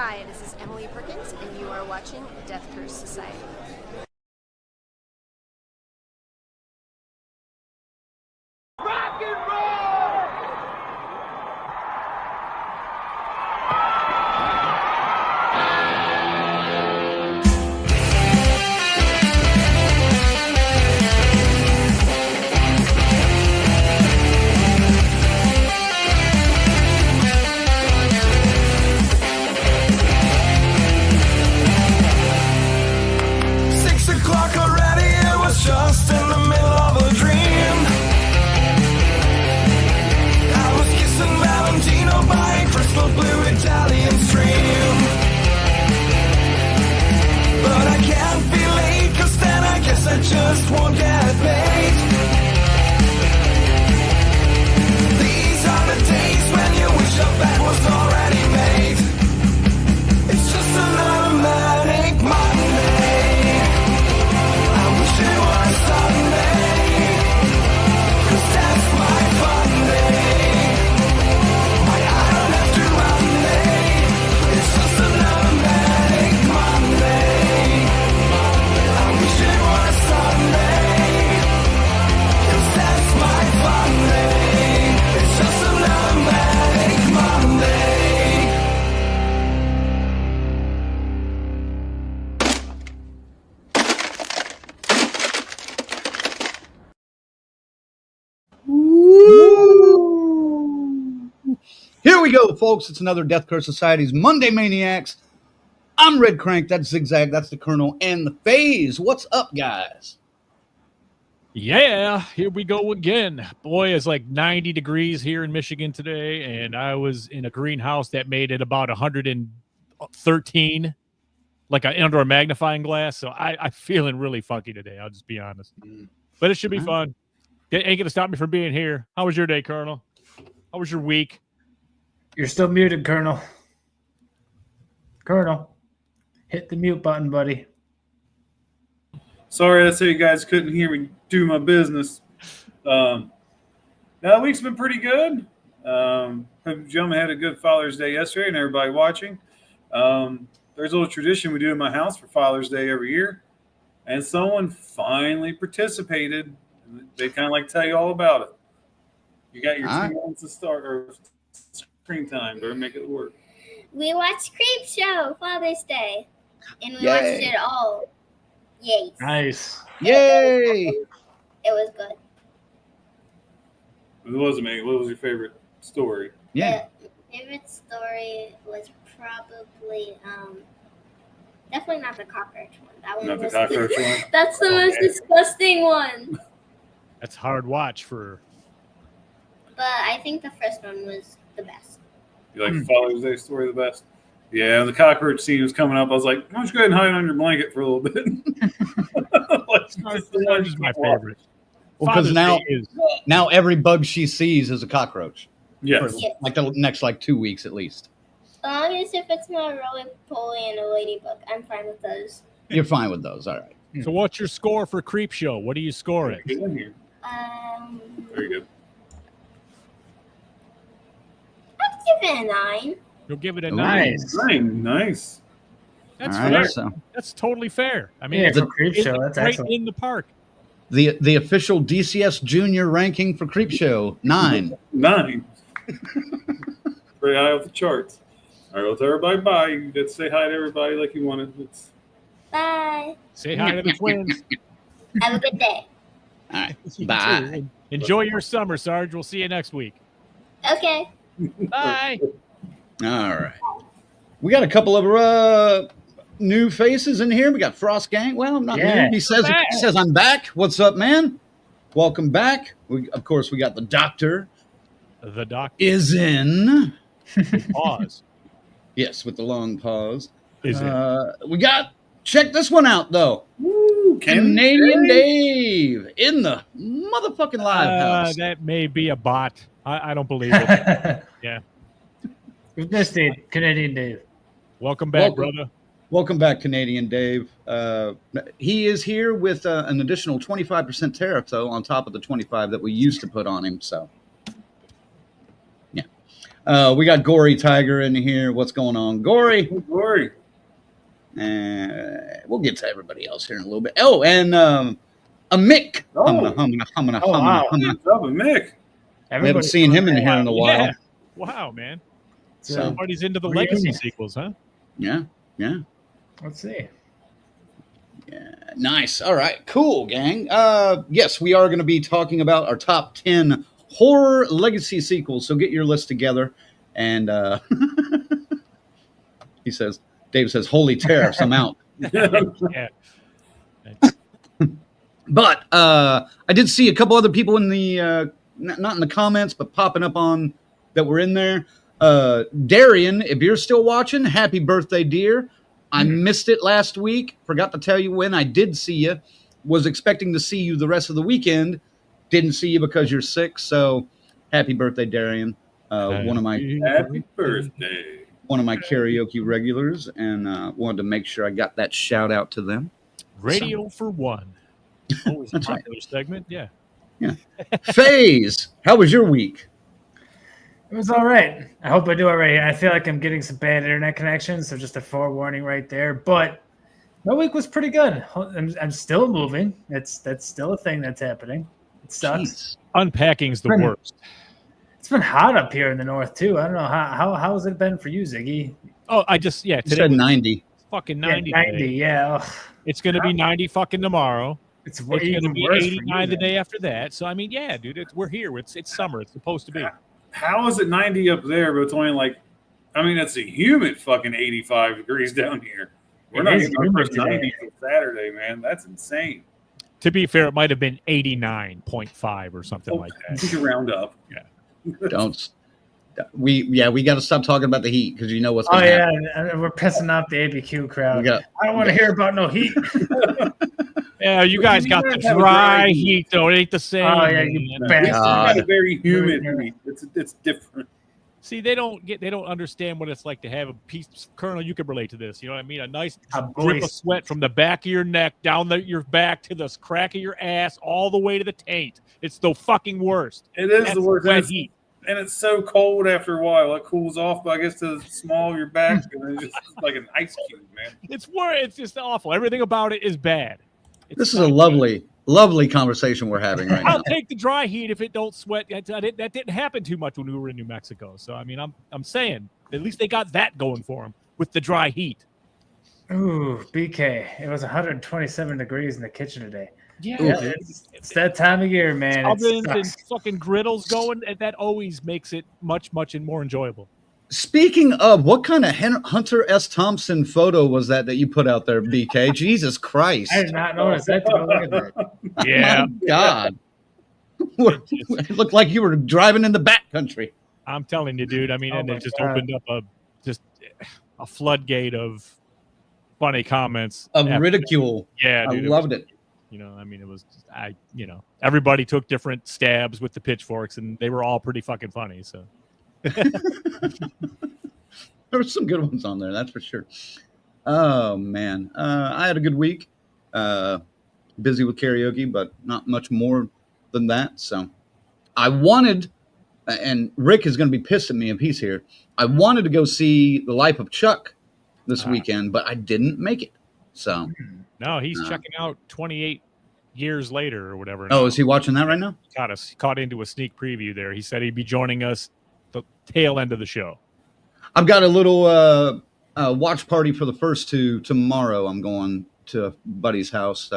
Hi, this is Emily Perkins, and you are watching Death Curse Society. Rock and roll! 6 o'clock already, it was just in the middle of a dream. I was kissing Valentino by a crystal blue Italian stream. But I can't be late, cause then I guess I just won't get paid. These are the days when you wish your bed was already made. It's just another manic Monday. I wish it was Sunday, cause that's my fun day. Why I don't have to Monday. It's just another manic Monday. I wish it was Sunday, cause that's my fun day. It's just another manic Monday. Here we go, folks. It's another Death Curse Society's Monday Maniacs. I'm Red Crank. That's Zigzag. That's the Colonel and the Phase. What's up, guys? Yeah, here we go again. Boy, it's like 90 degrees here in Michigan today, and I was in a greenhouse that made it about 113, like under a magnifying glass. So I'm feeling really funky today. I'll just be honest. But it should be fun. It ain't going to stop me from being here. How was your day, Colonel? How was your week? You're still muted, Colonel. Colonel, hit the mute button, buddy. Sorry, that's how you guys couldn't hear me do my business. Now, the week's been pretty good. Hope gentlemen had a good Father's Day yesterday and everybody watching. There's a little tradition we do in my house for Father's Day every year. And someone finally participated. They kind of like tell you all about it. You got your 2 months to start or screen time. Better make it work. We watched Creep Show Father's Day, and we Yay. watched it all. Yay! Nice. Yay! It was good. What was it, man? What was your favorite story? Yeah. The favorite story was probably definitely not the cockroach one. That one Not the was cockroach one? That's the most disgusting one. That's hard watch for. But I think the first one was the best. You like the Father's Day story the best? Yeah, the cockroach scene was coming up. I was like, why don't you go ahead and hide on your blanket for a little bit? That is my favorite. Well, because Father's Day is now every bug she sees is a cockroach. Yes. For like the next 2 weeks at least. As long as if it's not a roly-poly and a ladybug, I'm fine with those. You're fine with those. All right. So what's your score for Creep Show? What do you score it? Get in here. Very good. I'd give it a 9. You'll give it a Ooh. 9. Nice. That's All right, fair. so That's totally fair. I mean, Yeah, it's for Creep Show, that's right excellent. in the park. the official DCS Junior ranking for Creep Show 9. 9. Pretty high off the charts. All right, well, tell everybody bye. You get to say hi to everybody like you wanted. Bye. Say hi to the twins. Have a good day. All right. You Bye. too. Enjoy your summer, Sarge. We'll see you next week. Okay. Bye. All right. We got a couple of new faces in here. We got Frost Gang. Well, not Yeah. new. He says I'm back. What's up, man? Welcome back. We got the doctor The doctor. is in. Pause. Yes, with the long pause. Is it? We got, check this one out, though. Woo, Canadian Dave in the motherfucking live house. That may be a bot. I don't believe it. Yeah. We've missed it, Canadian Dave. Welcome back, Welcome. brother. Welcome back, Canadian Dave. He is here with an additional 25% tariff, though, on top of the 25 that we used to put on him. So, yeah. We got Gory Tiger in here. What's going on, Gory? Glory. We'll get to everybody else here in a little bit. Oh, and a Mick. Oh. wow. What's up with Mick? We haven't seen him in here in a while. Yeah. Wow, man. So, Somebody's into the Reunion. legacy sequels, huh? yeah. Let's see. Nice. All right. Cool, gang. Yes, we are going to be talking about our top 10 horror legacy sequels. So get your list together. And Dave says, holy tariffs, I'm out. Yeah. But I did see a couple other people in the, not in the comments, but popping up on that were in there. Darian, if you're still watching, happy birthday, dear. I missed it last week. Forgot to tell you when I did see you. Was expecting to see you the rest of the weekend. Didn't see you because you're sick. So happy birthday, Darian. One of my Happy birthday. one of my karaoke regulars, and wanted to make sure I got that shout out to them. Radio for One. Always a That's right. popular segment. Yeah. FaZe, how was your week? It was all right. I hope I do all right. I feel like I'm getting some bad internet connections, so just a forewarning right there. But my week was pretty good. I'm still moving. That's still a thing that's happening. It sucks. Jeez. Unpacking's the Been- worst. It's been hot up here in the north too. I don't know how has it been for you, Ziggy? Oh, today You said was 90. fucking Yeah, 90. 90. today. Yeah. Ugh. It's going to be 90 fucking tomorrow. It's It's going to even be worse for 89 you the day after that. So I mean, yeah, dude, we're here. It's summer. It's supposed to be. How is it 90 up there, but it's only like, I mean, it's a humid fucking 85 degrees down here. We're It not is getting our humid first today. 90 till Saturday, man. That's insane. To be fair, it might have been 89.5 or something like that. You round up. Don't. We got to stop talking about the heat because you know what's Oh going to yeah, happen. and we're pissing off the ABQ crowd. We got- I don't want to hear about no heat. Yeah, you guys got the have a dry dry heat, though. It ain't the same. Oh yeah, you man. bastard. It's not a God. very humid Yeah. heat. It's different. See, they don't understand what it's like to have a piece. Colonel, you can relate to this. You know what I mean? A nice A drip of moist- sweat from the back of your neck down your back to the crack of your ass, all the way to the taint. It's the fucking worst. It is That's the worst. wet heat. And it's so cold after a while. It cools off, but I guess to the small of your back, and it's just like an ice cube, man. It's just awful. Everything about it is bad. It's This is not a good. lovely conversation we're having right now. I'll take the dry heat if it don't sweat. That didn't happen too much when we were in New Mexico. So I mean, I'm saying at least they got that going for them with the dry heat. Ooh, BK. It was 127 degrees in the kitchen today. Yeah, Yeah, it's that time of year, man. It ovens and sucks. fucking griddles going, and that always makes it much more enjoyable. Speaking of, what kind of Hunter S. Thompson photo was that you put out there, BK? Jesus Christ. I did not notice that. Look at that. Yeah, My God. It looked like you were driving in the backcountry. I'm telling you, dude. I mean, Oh and my it just God. opened up a floodgate of funny comments Of after- ridicule. Yeah, I dude, loved it. You know, I mean, it was everybody took different stabs with the pitchforks, and they were all pretty fucking funny. So There were some good ones on there, that's for sure. Oh, man. I had a good week. Busy with karaoke, but not much more than that. So I wanted, and Rick is going to be pissed at me if he's here. I wanted to go see The Life of Chuck this weekend, but I didn't make it. So, no, he's checking out 28 years later or whatever. oh, now. is he watching that right now? Caught into a sneak preview there. He said he'd be joining us the tail end of the show. I've got a little watch party for the first two tomorrow. I'm going to a buddy's house.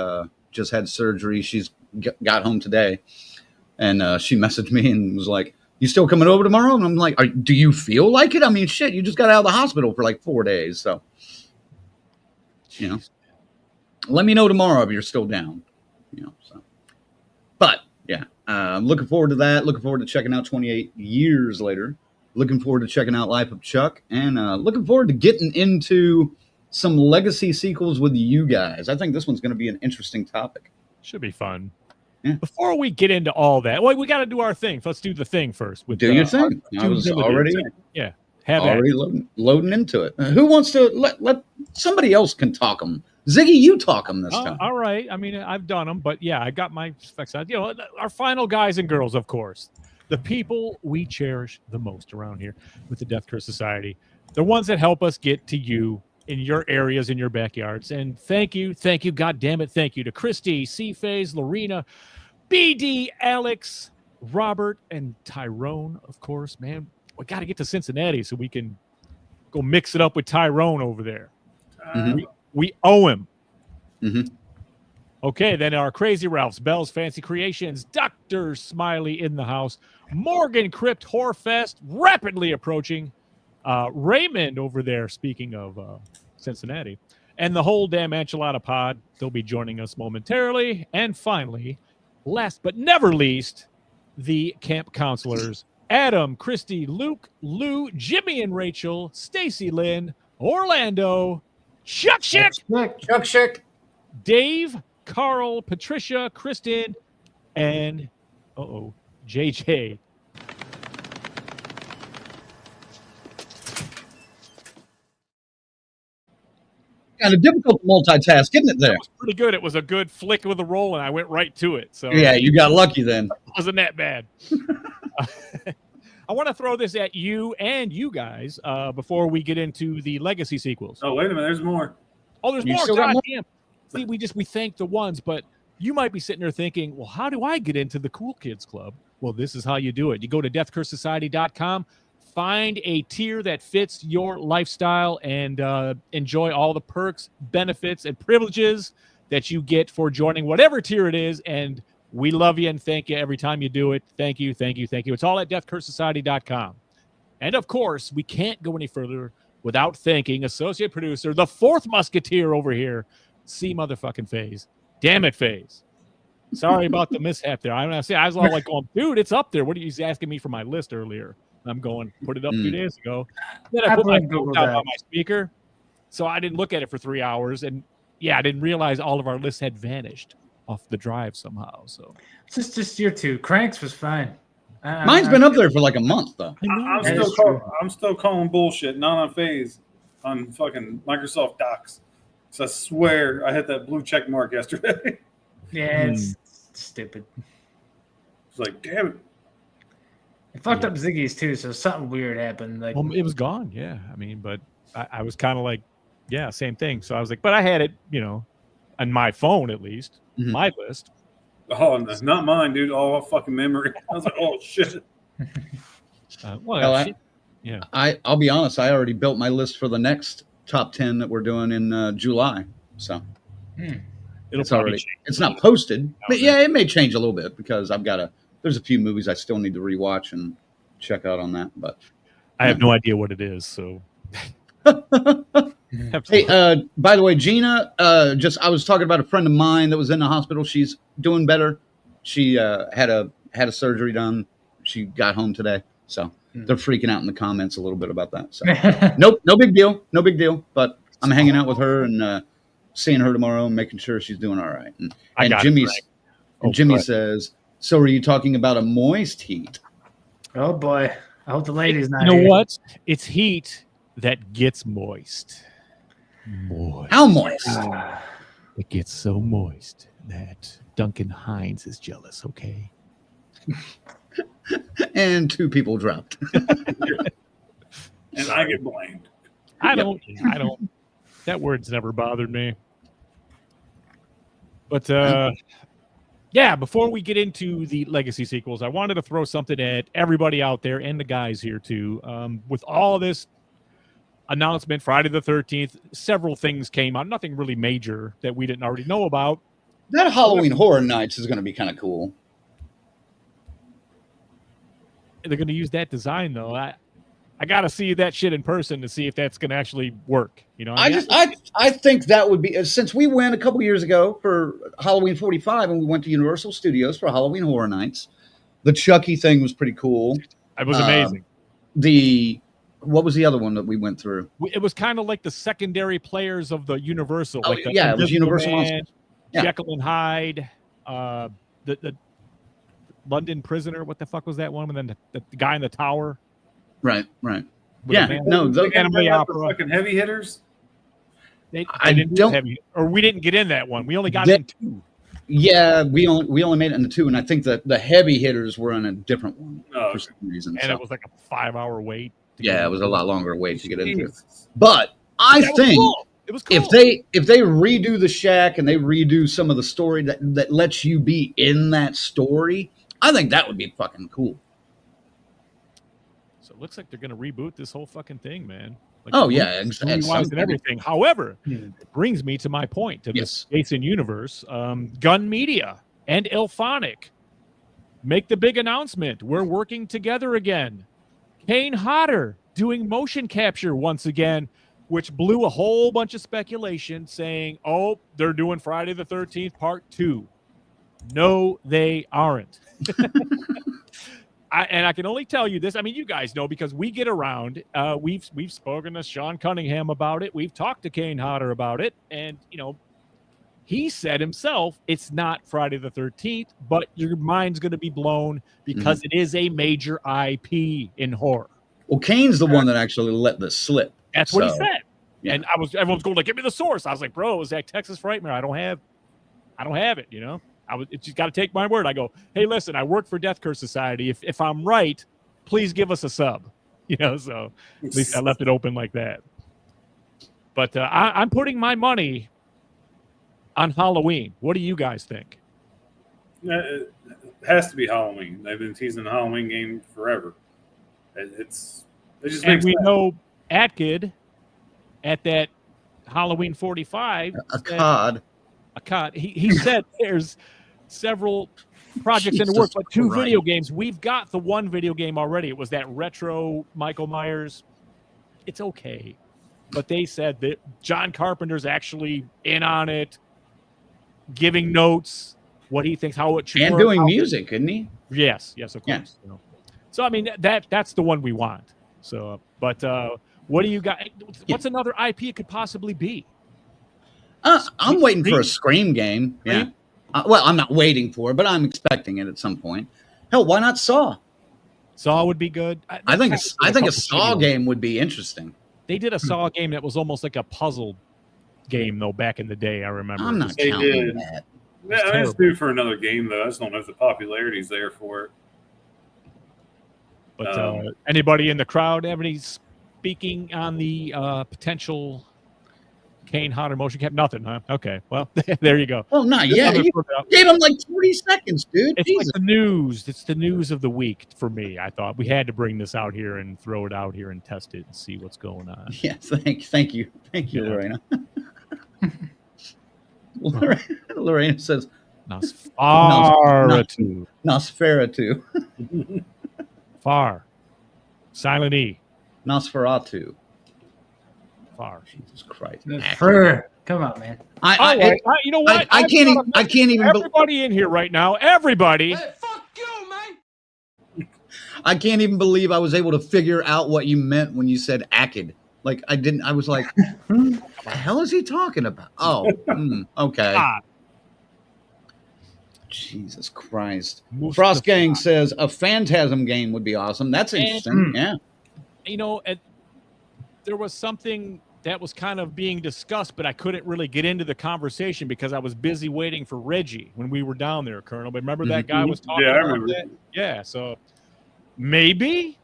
Just had surgery. She's got home today, and she messaged me and was like, "You still coming over tomorrow?" And I'm like, "Do you feel like it? I mean, shit, you just got out of the hospital for like 4 days, so you know. Let me know tomorrow if you're still down, you know." So, but yeah, looking forward to that. Looking forward to checking out 28 years later. Looking forward to checking out Life of Chuck, and looking forward to getting into some legacy sequels with you guys. I think this one's going to be an interesting topic. Should be fun. Yeah. Before we get into all that, well, we got to do our thing. Let's do the thing first. With Do your thing. I was already have loading into it. Who wants to let somebody else can talk them? Ziggy, you talk them this time. All right. I mean, I've done them, but yeah, I got my specs on. You know, our final guys and girls, of course. the people we cherish the most around here with the Death Curse Society, the ones that help us get to you in your areas, in your backyards. And thank you, God damn it, thank you to Christy, C-Phase, Lorena, BD, Alex, Robert, and Tyrone, of course. Man, we got to get to Cincinnati so we can go mix it up with Tyrone over there. We owe him. Okay, then our Crazy Ralphs, Bell's Fancy Creations, Dr. Smiley in the house, Morgan Crypt Horrorfest, rapidly approaching, Raymond over there, speaking of Cincinnati, and the whole damn Enchilada pod. They'll be joining us momentarily. And finally, last but never least, the camp counselors, Adam, Christy, Luke, Lou, Jimmy and Rachel, Stacy Lynn, Orlando, Chuck Schick, Dave, Carl, Patricia, Kristen, and JJ. Kind of difficult to multitask, isn't it? There, that was pretty good. It was a good flick with a roll, and I went right to it. So yeah, you got lucky then. Wasn't that bad? I want to throw this at you and you guys before we get into the legacy sequels. Oh, wait a minute. There's more. Oh, there's more. God damn. See, we thank the ones, but you might be sitting there thinking, well, how do I get into the Cool Kids Club? Well, this is how you do it. You go to deathcursesociety.com, find a tier that fits your lifestyle, and enjoy all the perks, benefits, and privileges that you get for joining whatever tier it is. And we love you and thank you every time you do it. Thank you, thank you, thank you. It's all at deathcursesociety.com. And, of course, we can't go any further without thanking associate producer, the fourth musketeer over here, C motherfucking Phase. Damn it, Phase. Sorry about the mishap there. I was all like going, dude, it's up there. What are you asking me for my list earlier? I'm going, put it up 2 days ago. Then I put my phone down on my speaker, so I didn't look at it for 3 hours. And, yeah, I didn't realize all of our lists had vanished off the drive somehow. So it's just your two. Cranks was fine. Mine's been up there for like a month, though. I'm still calling bullshit, not on Phase, on fucking Microsoft Docs. So I swear I hit that blue check mark yesterday. Yeah, it's stupid. It's like, damn it. It fucked up Ziggy's too, so something weird happened. Like, well, it was gone, yeah. I mean, but I was kind of like, yeah, same thing. So I was like, but I had it, on my phone at least, my list. Oh, that's not mine, dude. All fucking memory. I was like, oh shit. I'll be honest. I already built my list for the next top 10 that we're doing in July. So it's not posted, but yeah, it may change a little bit because there's a few movies I still need to rewatch and check out on that. But I have no idea what it is. So, hey, by the way, Gina, I was talking about a friend of mine that was in the hospital. She's doing better. She had a surgery done. She got home today. So they're freaking out in the comments a little bit about that. So no big deal. No big deal. But I'm hanging out with her and seeing her tomorrow and making sure she's doing all right. And Jimmy says, so are you talking about a moist heat? Oh boy. I hope the lady's not You know here. what? It's heat that gets moist. How moist? It gets so moist that Duncan Hines is jealous, okay? And 2 people dropped. And I get blamed. I don't. That word's never bothered me. But yeah, before we get into the legacy sequels, I wanted to throw something at everybody out there and the guys here too. With all this announcement, Friday the 13th, several things came out. Nothing really major that we didn't already know about. That Halloween Horror Nights is going to be kind of cool. They're going to use that design though. I got to see that shit in person to see if that's going to actually work. I think that would be, since we went a couple years ago for Halloween 45 and we went to Universal Studios for Halloween Horror Nights. The Chucky thing was pretty cool. It was amazing. What was the other one that we went through? It was kind of like the secondary players of the Universal. Oh, like it was Universal Man, Monsters. Yeah. Jekyll and Hyde, the London Prisoner. What the fuck was that one? And then the guy in the tower. Right. Yeah, no, the anime opera. Fucking heavy hitters. We didn't get in that one. We only got in 2. Yeah, we only made it into 2, and I think that the heavy hitters were on a different one Oh, for some reason. And So it was like a 5-hour wait. yeah, it was a lot longer wait to get into it. Jesus. But I That was think cool. It was cool. if they redo the shack and they redo some of the story that lets you be in that story, I think that would be fucking cool. So it looks like they're going to reboot this whole fucking thing, man. Like Oh yeah, story-wise and everything. However, Hmm. it brings me to my point to Yes. this Jason universe. Gun Media and Ilphonic make the big announcement. We're working together again. Kane Hodder doing motion capture once again, which blew a whole bunch of speculation saying, oh, they're doing Friday the 13th Part 2. No, they aren't. I can only tell you this. I mean, you guys know because we get around. We've spoken to Sean Cunningham about it. We've talked to Kane Hodder about it, and he said himself, it's not Friday the 13th, but your mind's going to be blown because it is a major IP in horror. Well, Kane's the one that actually let this slip. That's what he So, said. yeah. And everyone's going like, give me the source. I was like, bro, it was that Texas Frightmare. I don't have it. It's just got to take my word. I go, hey, listen, I work for Death Curse Society. If I'm right, please give us a sub. So at least I left it open like that. But I'm putting my money on Halloween. What do you guys think? It has to be Halloween. They've been teasing the Halloween game forever. It just And makes we sense. know Atkid at that Halloween 45. a cod. He said there's several projects in the works, like 2 Christ. video games. We've got the one video game already. It was that retro Michael Myers. It's okay. But they said that John Carpenter's actually in on it, giving notes, what he thinks, how it should And work, doing how- music, isn't he? Yes, of Yeah. course. So I mean that's the one we want. So, but what do you got? What's another IP it could possibly be? I'm waiting for a Scream game. Yeah. Scream? Well, I'm not waiting for it, but I'm expecting it at some point. Hell, why not Saw? Saw would be good. I think a couple Saw studios. game would be interesting. They did a Saw game that was almost like a puzzle game, though, back in the day. I remember. I'm not They counting did. that. Yeah, I mean, it's due for another game, though. I just don't know if the popularity's there for it. But anybody in the crowd have any speaking on the potential Kane Hodder motion cap? Nothing, huh? Okay. Well, there you go. Well, not Just yet. another You put out. gave him like 40 seconds, dude. It's Jesus. like the news. It's the news of the week for me. I thought we had to bring this out here and throw it out here and test it and see what's going on. Yeah, thank you, Yeah. Lorena. Lorena says Nosferatu. Nosferatu. Far. Silent E. Nosferatu. Far. Jesus Christ. Come on, man. All right. You know what? I can't even. I can't even. Everybody in here right now. Everybody. Fuck you, man! I can't even believe I was able to figure out what you meant when you said Akid. Like I didn't. I was like, what the hell is he talking about? Oh, okay. Ah. Jesus Christ. Mustafa. Frost Gang says a Phantasm game would be awesome. That's interesting. Yeah. There was something that was kind of being discussed, but I couldn't really get into the conversation because I was busy waiting for Reggie when we were down there, Colonel. But remember that guy was talking Yeah, I about remember. that? Yeah, so maybe.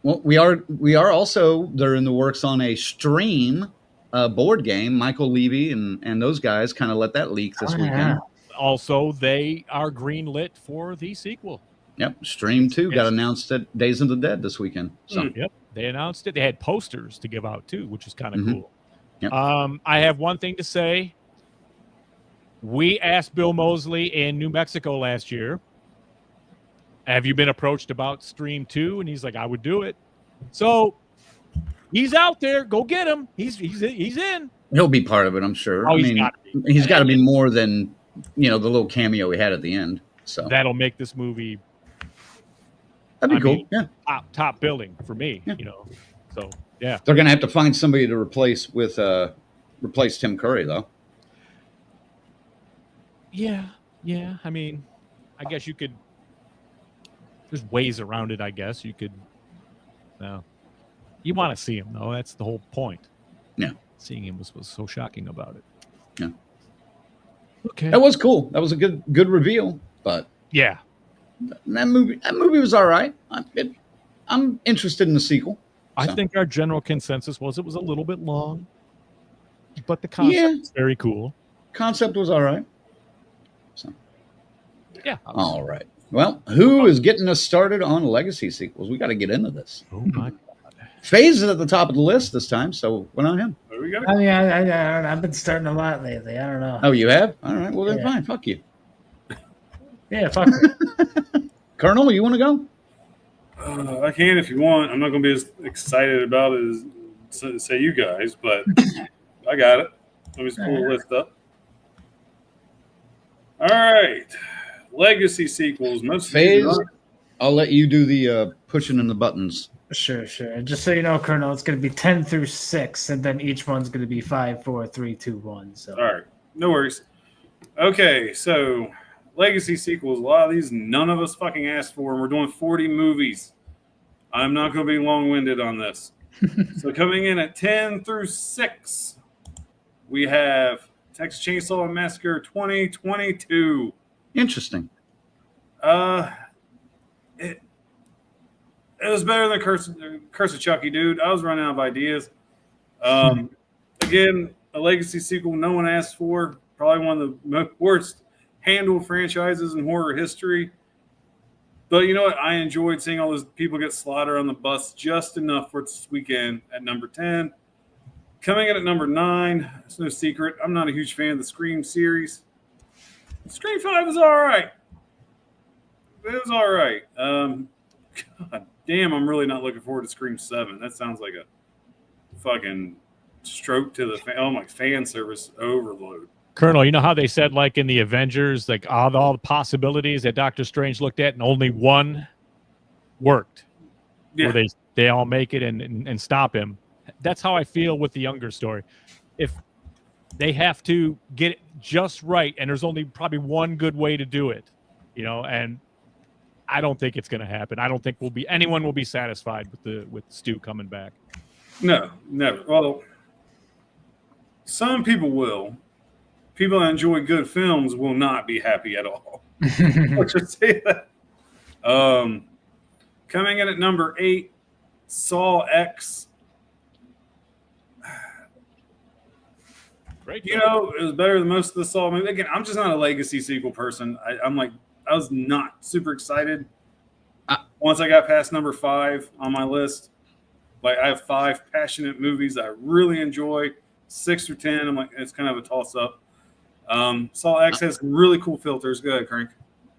Well, we are also, they're in the works on a stream board game. Michael Levy and those guys kind of let that leak this weekend. Also, they are greenlit for the sequel. Yep. Stream 2 got announced at Days of the Dead this weekend. So Yep, they announced it. They had posters to give out too, which is kind of cool. Yep. I have one thing to say. We asked Bill Mosley in New Mexico last year, have you been approached about Stream 2? And he's like, I would do it. So he's out there. Go get him. He's in. he'll be part of it, I'm sure. Oh, I he's mean, gotta be. he's got to be more than, the little cameo he had at the end. So That'll make this movie that'd be cool. mean, Yeah. top billing for me, Yeah. So, yeah. They're going to have to find somebody to replace Tim Curry, though. Yeah. I mean, I guess you could. There's ways around it. I guess you could. No, you want to see him though. That's the whole point. Yeah. Seeing him was so shocking about it. Yeah. Okay. That was cool. That was a good reveal. But Yeah. that movie was all right. I'm interested in the sequel. I So. think our general consensus was it was a little bit long, but the concept Yeah. is very cool. Concept was all right. So. Yeah. All right. Well, who is getting us started on legacy sequels? We got to get into this. Oh my God. FaZe is at the top of the list this time, so why not him? There we go. I mean, I've been starting a lot lately. I don't know. Oh, you have? All right. Well, then Yeah. fine. Fuck you. Yeah, fuck it. Colonel, you want to go? I can if you want. I'm not going to be as excited about it as say you guys, but I got it. Let me just pull the list up. All right. Legacy sequels. Most of these FaZe, are- I'll let you do the pushing in the buttons. Sure. And just so you know, Colonel, it's going to be 10 through 6, and then each one's going to be 5, 4, 3, 2, 1. So. All right. No worries. Okay, so legacy sequels. A lot of these none of us fucking asked for, and we're doing 40 movies. I'm not going to be long-winded on this. So coming in at 10 through 6, we have Texas Chainsaw Massacre 2022. Interesting. It was better than Curse of Chucky, dude. I was running out of ideas. Again, a legacy sequel no one asked for. Probably one of the worst handled franchises in horror history. But you know what? I enjoyed seeing all those people get slaughtered on the bus just enough for this weekend at number 10. Coming in at number 9, it's no secret. I'm not a huge fan of the Scream series. Scream 5 is all right. It was all right. God damn, I'm really not looking forward to Scream 7. That sounds like a fucking stroke to the fan service overload. Colonel, you know how they said, like in the Avengers, like all the possibilities that Doctor Strange looked at, and only one worked. Yeah. Where they all make it and stop him. That's how I feel with the Younger story. If they have to get it just right, and there's only probably one good way to do it, and I don't think it's going to happen. I don't think anyone will be satisfied with Stu coming back. No, never. Well, some people will. People that enjoy good films will not be happy at all. Let's just say that. Coming in at number 8, Saw X. Great. It was better than most of the Saw movies. Again, I'm just not a legacy sequel person. I was not super excited once I got past number 5 on my list. Like, I have 5 passionate movies that I really enjoy. 6 through 10, I'm like, it's kind of a toss-up. Saw X has some really cool filters. Go ahead, Crank.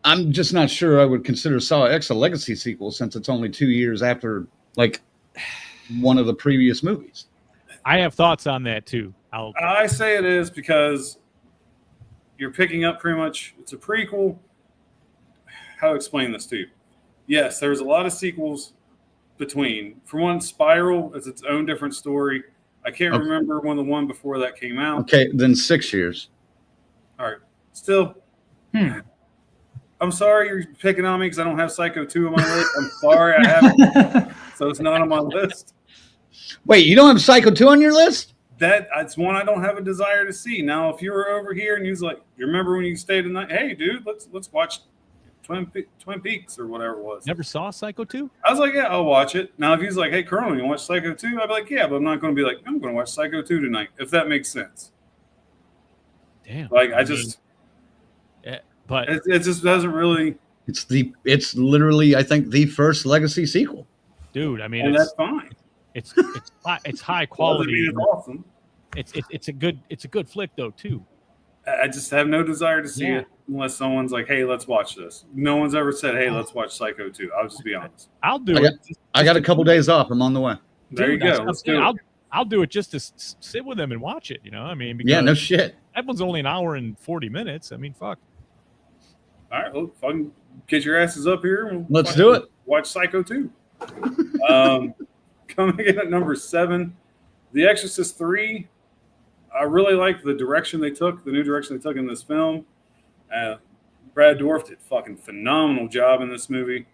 I'm just not sure I would consider Saw X a legacy sequel since it's only 2 years after, like, one of the previous movies. I have thoughts on that, too. I say it is because you're picking up pretty much, it's a prequel. How to explain this to you? Yes, there's a lot of sequels between. For one, Spiral is its own different story. I can't remember when the one before that came out. Okay, then 6 years. All right. Still, I'm sorry you're picking on me because I don't have Psycho 2 on my list. I'm sorry I haven't. So it's not on my list. Wait, you don't have Psycho 2 on your list? That's one I don't have a desire to see. Now, if you were over here and you was like, you remember when you stayed the night? Hey, dude, let's watch Twin Peaks or whatever it was. Never saw Psycho 2? I was like, yeah, I'll watch it. Now, if he's like, hey, Colonel, you watch Psycho 2? I'd be like, yeah, but I'm not going to be like, I'm going to watch Psycho 2 tonight, if that makes sense. Damn. Like, But it just doesn't really. It's literally, I think, the first legacy sequel. dude, I mean, And that's fine. it's high quality. It's awesome. It's a good flick though too. I just have no desire to see it unless someone's like, hey, let's watch this. No one's ever said, hey, let's watch Psycho 2. I'll just be honest. I'll do it. I got a couple days off. I'm on the way. There you go. Let's do it. I'll do it just to sit with them and watch it. I mean, because Yeah, no shit. that one's only an hour and 40 minutes. I mean, fuck. All right, well, if I can get your asses up here, Let's do it. Watch Psycho 2. Coming in at number 7, The Exorcist 3. I really like the direction they took, the new direction they took in this film. Brad Dourif did a fucking phenomenal job in this movie.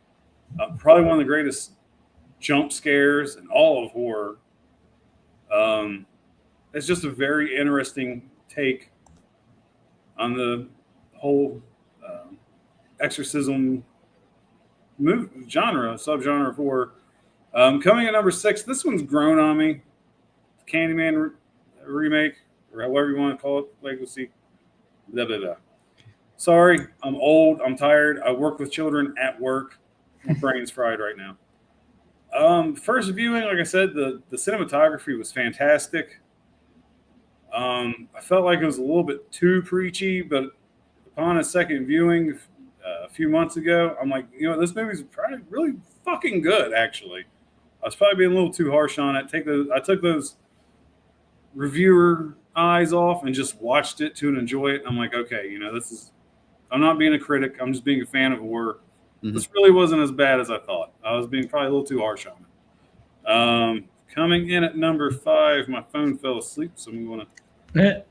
Probably one of the greatest jump scares in all of horror. It's just a very interesting take on the whole exorcism subgenre of horror. Coming at number 6, this one's grown on me. Candyman remake, or however you want to call it, legacy. Blah, blah, blah. Sorry, I'm old. I'm tired. I work with children at work. My brain's fried right now. First viewing, like I said, the cinematography was fantastic. I felt like it was a little bit too preachy, but upon a second viewing a few months ago, I'm like, this movie's probably really fucking good, actually. I was probably being a little too harsh on it. I took those reviewer eyes off and just watched it to enjoy it. I'm like, okay, I'm not being a critic. I'm just being a fan of horror. Mm-hmm. This really wasn't as bad as I thought. I was being probably a little too harsh on it. Coming in at number 5, my phone fell asleep, so I'm going to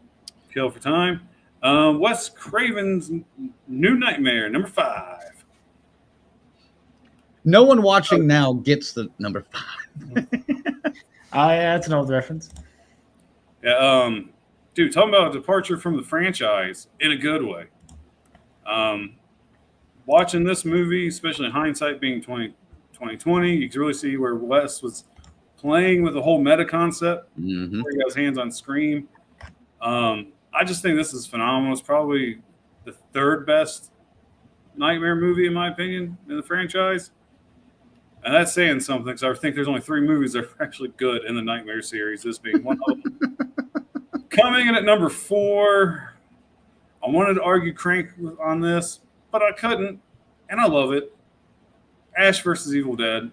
kill for time. Wes Craven's New Nightmare, number 5. No one watching now gets the number 5. Yeah, that's an old reference. Yeah, dude, talking about a departure from the franchise in a good way. Watching this movie, especially in hindsight being 2020, you can really see where Wes was playing with the whole meta concept. Mm-hmm. Where he got his hands on Scream. I just think this is phenomenal. It's probably the 3rd best Nightmare movie, in my opinion, in the franchise. And that's saying something, because I think there's only 3 movies that are actually good in the Nightmare series, this being one of them. Coming in at number 4, I wanted to argue Crank on this, but I couldn't, and I love it. Ash vs. Evil Dead.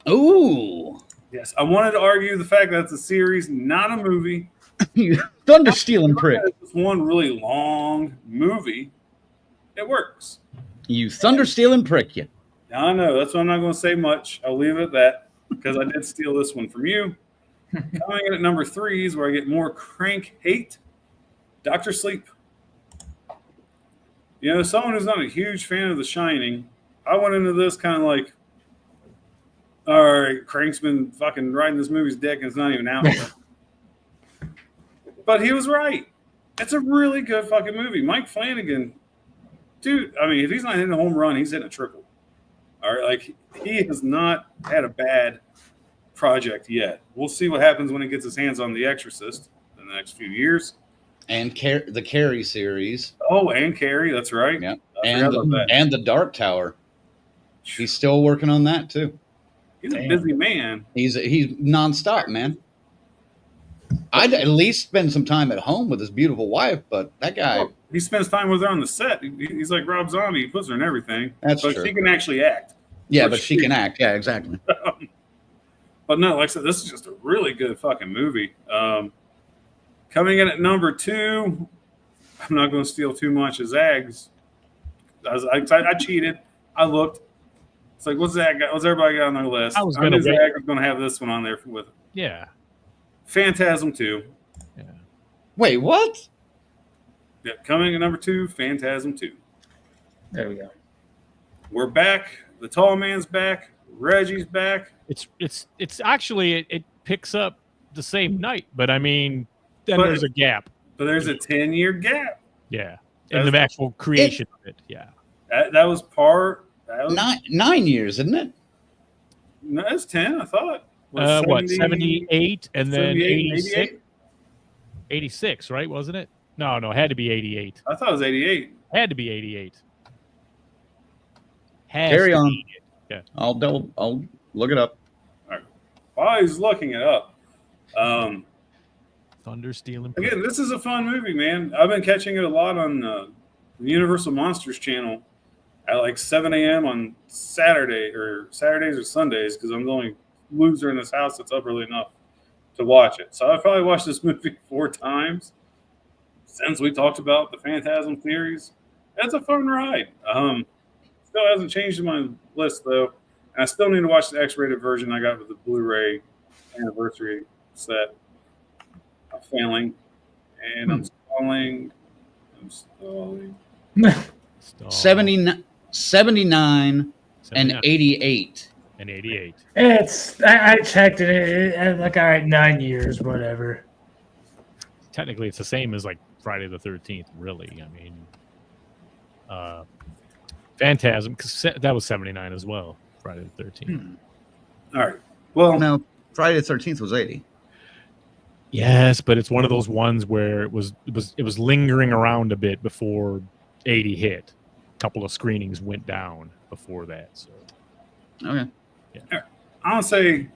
Ooh. Yes, I wanted to argue the fact that it's a series, not a movie. Thunder stealing prick. It's one really long movie. It works. You thunder stealing prick, you. I know. That's why I'm not going to say much. I'll leave it at that, because I did steal this one from you. Coming in at number 3 is where I get more Crank hate. Dr. Sleep. Someone who's not a huge fan of The Shining, I went into this kind of like, all right, Crank's been fucking riding this movie's dick and it's not even out yet. But he was right. It's a really good fucking movie. Mike Flanagan, dude, I mean, if he's not hitting a home run, he's hitting a triple. All right, like, he has not had a bad project yet. We'll see what happens when he gets his hands on The Exorcist in the next few years. And the Carrie series. Oh, and Carrie, that's right. Yeah, and the Dark Tower. He's still working on that too. He's a busy man. He's nonstop, man. I'd at least spend some time at home with his beautiful wife, but that guy. Well, he spends time with her on the set. He's like Rob Zombie. He puts her in everything. That's true. She can actually act. Yeah, but she can act. Yeah, exactly. But no, like I said, this is just a really good fucking movie. Coming in at number 2, I'm not going to steal too much as Zags. I cheated. I looked. It's like, what's everybody got on their list? I was going to have this one on there with it. Yeah. Phantasm 2. Yeah. Wait, what? Yeah, coming at number 2, Phantasm 2. There we go. We're back. The tall man's back. Reggie's back. It's actually it picks up the same night, but I mean, there's a gap. But there's a 10-year gap. Yeah, in the actual creation of it. Yeah, that was part. That was, 9 years, isn't it? No, it's 10. I thought. 78 and then 86? 88? 86, right? Wasn't it? No, it had to be 88. I thought it was 88. Had to be 88. Carry on. Yeah. I'll look it up. All right. While he's looking it up, Thunder Stealing. Again, this is a fun movie, man. I've been catching it a lot on the Universal Monsters channel at like 7 a.m. on Saturdays or Sundays, because I'm the only loser in this house that's up early enough to watch it. So I've probably watched this movie 4 times since we talked about the Phantasm theories. It's a fun ride. Still hasn't changed in my list, though. And I still need to watch the X-rated version I got with the Blu-ray anniversary set. I'm failing. And I'm stalling. 79 and 88. And 88. I checked it. Like, all right, 9 years, whatever. Technically, it's the same as like Friday the 13th. Really, I mean, Phantasm, because that was 79 as well. Friday the 13th. All right. Well, No, Friday the 13th was 80. Yes, but it's one of those ones where it was lingering around a bit before 80 hit. A couple of screenings went down before that. So Okay. I'll say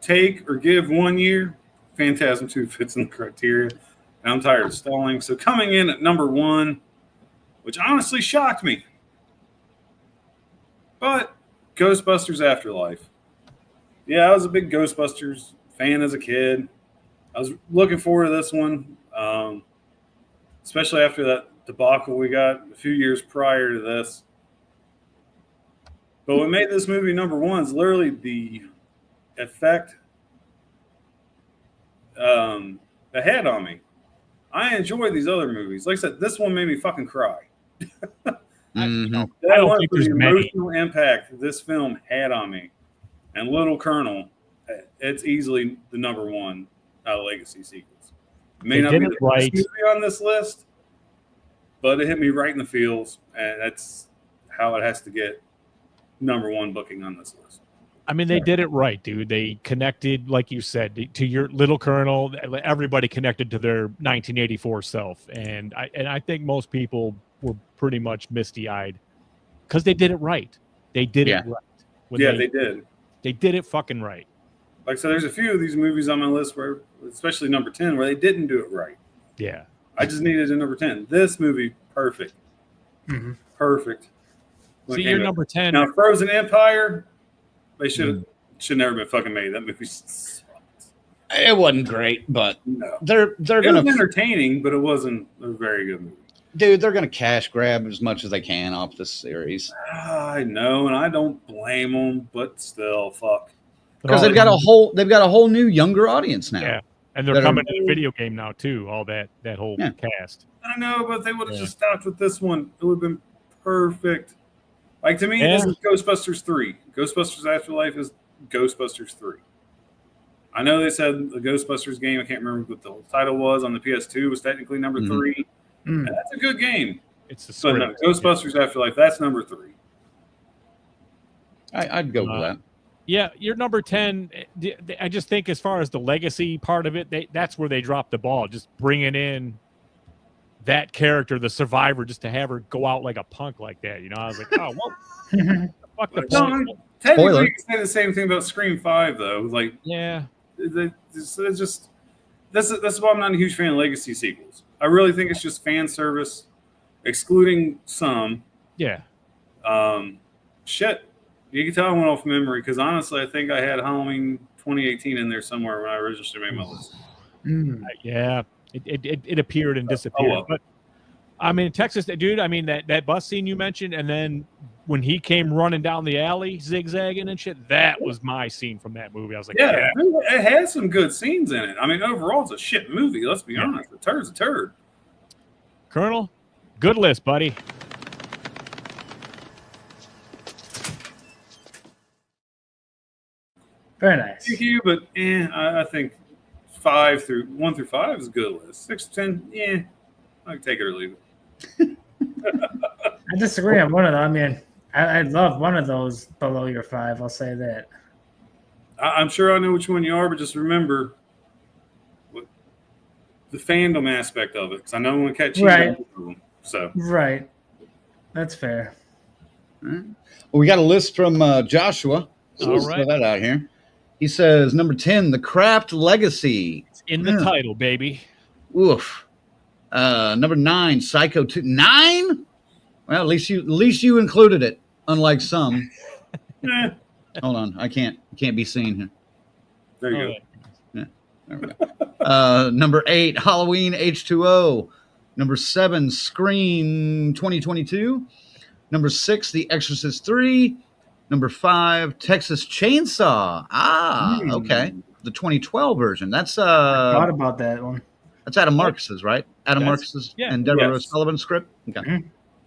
take or give 1 year. Phantasm 2 fits in the criteria. And I'm tired of stalling. So coming in at number 1, which honestly shocked me. But Ghostbusters Afterlife. Yeah, I was a big Ghostbusters fan as a kid. I was looking forward to this one, especially after that debacle we got a few years prior to this. But what made this movie number 1 is literally the effect it had on me. I enjoy these other movies. Like I said, this one made me fucking cry. Mhm. I don't think the there's many. emotional impact this film had on me. And Little Colonel, it's easily the number 1 out of legacy sequels. It may They not did be it the best right. movie on this list, but it hit me right in the feels, and that's how it has to get number 1 booking on this list. I mean, they did it right, dude. They connected, like you said, to your Little Colonel. Everybody connected to their 1984 self, and I think most people were pretty much misty-eyed because they did it right. They did it right. They did. They did it fucking right. Like I said, there's a few of these movies on my list where, especially number 10, where they didn't do it right. Yeah. I just needed a number 10. This movie, perfect. Mhm. Perfect. See, you're number 10. Now, Frozen Empire, they should never been fucking made. That movie sucked. It wasn't great, but No. they're It gonna was entertaining, but it wasn't a very good movie. dude, they're gonna cash grab as much as they can off this series. I know, and I don't blame them, but still, fuck. Because they've got a whole new younger audience now. Yeah. And they're that coming to the video game now too, all that whole Yeah. cast. I know, but if they would have just stopped with this one, it would have been perfect. Like, to me, this is Ghostbusters 3. Ghostbusters Afterlife is Ghostbusters 3. I know they said the Ghostbusters game, I can't remember what the title was on the PS2, was technically number 3. And that's a good game. It's the But no, Ghostbusters Afterlife, that's number 3. I'd go with that. Yeah, you're number 10. I just think as far as the legacy part of it, that's where they dropped the ball. Just bringing in that character, the survivor, just to have her go out like a punk like that. You know, I was like, oh, well, fuck the point. Technically, you can say the same thing about Scream 5, though. Like, yeah, it's just this is why I'm not a huge fan of legacy sequels. I really think it's just fan service, excluding some. Yeah. Shit. You can tell I went off memory because honestly, I think I had Halloween 2018 in there somewhere when I originally made my list. Yeah, it appeared and disappeared. well. But I mean, Texas, dude. I mean that bus scene you mentioned, and then when he came running down the alley, zigzagging and shit, that was my scene from that movie. I was like, Yeah, it has some good scenes in it. I mean, overall, it's a shit movie. Let's be honest. The turd's a turd. Colonel, good list, buddy. Very nice. Thank you, but I think 1 through 5 is a good list. 6 to 10, yeah, I can take it or leave it. I disagree on one of them. I mean, I love one of those below your 5. I'll say that. I'm sure I know which one you are, but just remember the fandom aspect of it, because I know I'm going to catch you. Right. So Right. That's fair. Well, we got a list from Joshua. So let's throw that out here. He says number 10, The Craft Legacy. It's in the title, baby. Oof. Number 9, Psycho 2. 9? Well, at least you included it, unlike some. Hold on, I can't be seen here. There you go. Yeah, there we go. Number 8, Halloween H2O. Number 7, Scream 2022. Number 6, The Exorcist 3. Number 5, Texas Chainsaw. Okay. The 2012 version. That's I thought about that one. That's Adam Marcus's, right? Adam Marcus's and Deborah Rose Sullivan script. Okay.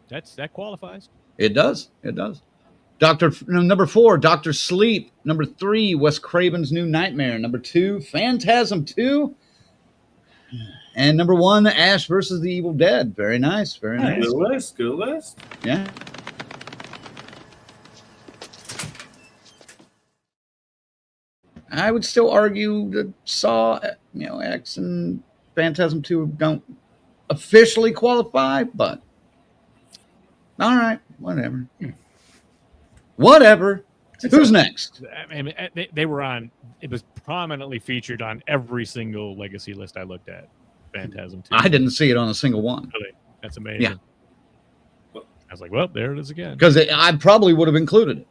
That qualifies. It does. Number 4, Dr. Sleep. Number 3, Wes Craven's New Nightmare. Number 2, Phantasm 2. And number 1, Ash versus the Evil Dead. Very nice. Very nice. Good list. Good list. Yeah. I would still argue that Saw, X and Phantasm 2 don't officially qualify, but all right, whatever. Whatever. Who's next? I mean, they were on. It was prominently featured on every single Legacy list I looked at. Phantasm 2. I didn't see it on a single one. Really, that's amazing. Yeah. I was like, well, there it is again. Because I probably would have included it.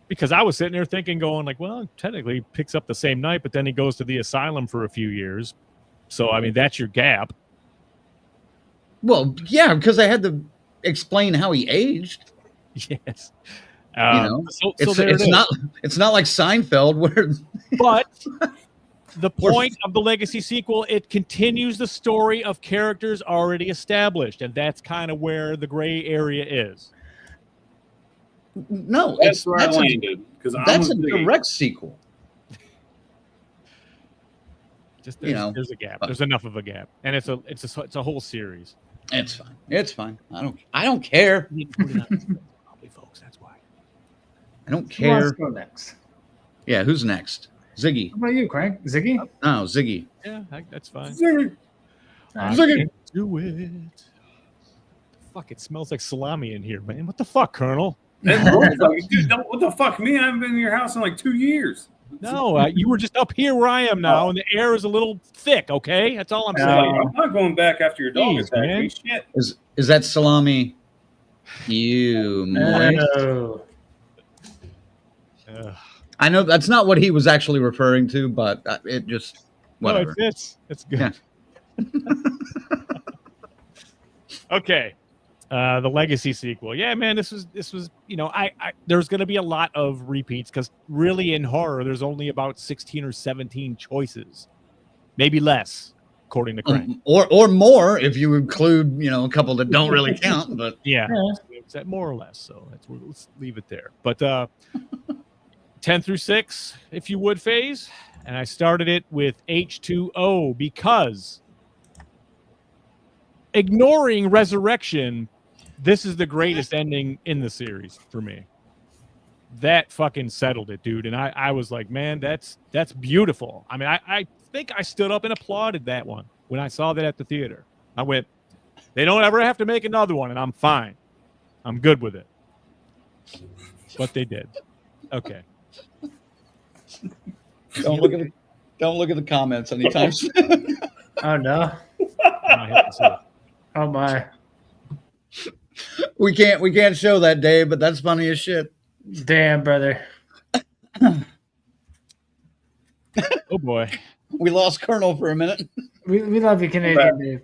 Because I was sitting there thinking, going like, well, technically he picks up the same night, but then he goes to the asylum for a few years. So, I mean, that's your gap. Well, yeah, because I had to explain how he aged. Yes. It's not like Seinfeld where. But the point of the Legacy sequel, it continues the story of characters already established, and that's kind of where the gray area is. No, that's where I landed. Because that's a direct sequel. Just there's a gap. There's enough of a gap, and it's a whole series. It's fine. It's fine. I don't care. Probably, folks. That's why. I don't care. Let's go next. Yeah, who's next? Ziggy. How about you, Craig? Ziggy? Oh, Ziggy. Yeah, that's fine. Ziggy. Ziggy. Do it. Fuck! It smells like salami in here, man. What the fuck, Colonel? Dude, what the fuck? Me, I haven't been in your house in like 2 years. No, you were just up here where I am now, and the air is a little thick. Okay, that's all I'm saying. I'm not going back after your dog Jeez, attacked man. me. Shit. Is that salami? You moist. I know that's not what he was actually referring to, but it just whatever. No, it fits. It's good. Yeah. Okay. The Legacy sequel. Yeah, man, this was there's going to be a lot of repeats because really in horror there's only about 16 or 17 choices. Maybe less, according to Craig. Or more if you include, a couple that don't really count, but yeah. It's at more or less, so let's leave it there. But 10 through 6, if you would, phase, and I started it with H2O because ignoring Resurrection, this is the greatest ending in the series for me. That fucking settled it, dude. And I was like, man, that's beautiful. I mean, I think I stood up and applauded that one when I saw that at the theater. I went, they don't ever have to make another one, and I'm fine. I'm good with it. But they did. Okay. Don't look at the comments anytime soon. Oh no. Oh my. We can't show that, Dave, but that's funny as shit. Damn, brother. Oh boy. We lost Colonel for a minute. We love you, Canadian Dave.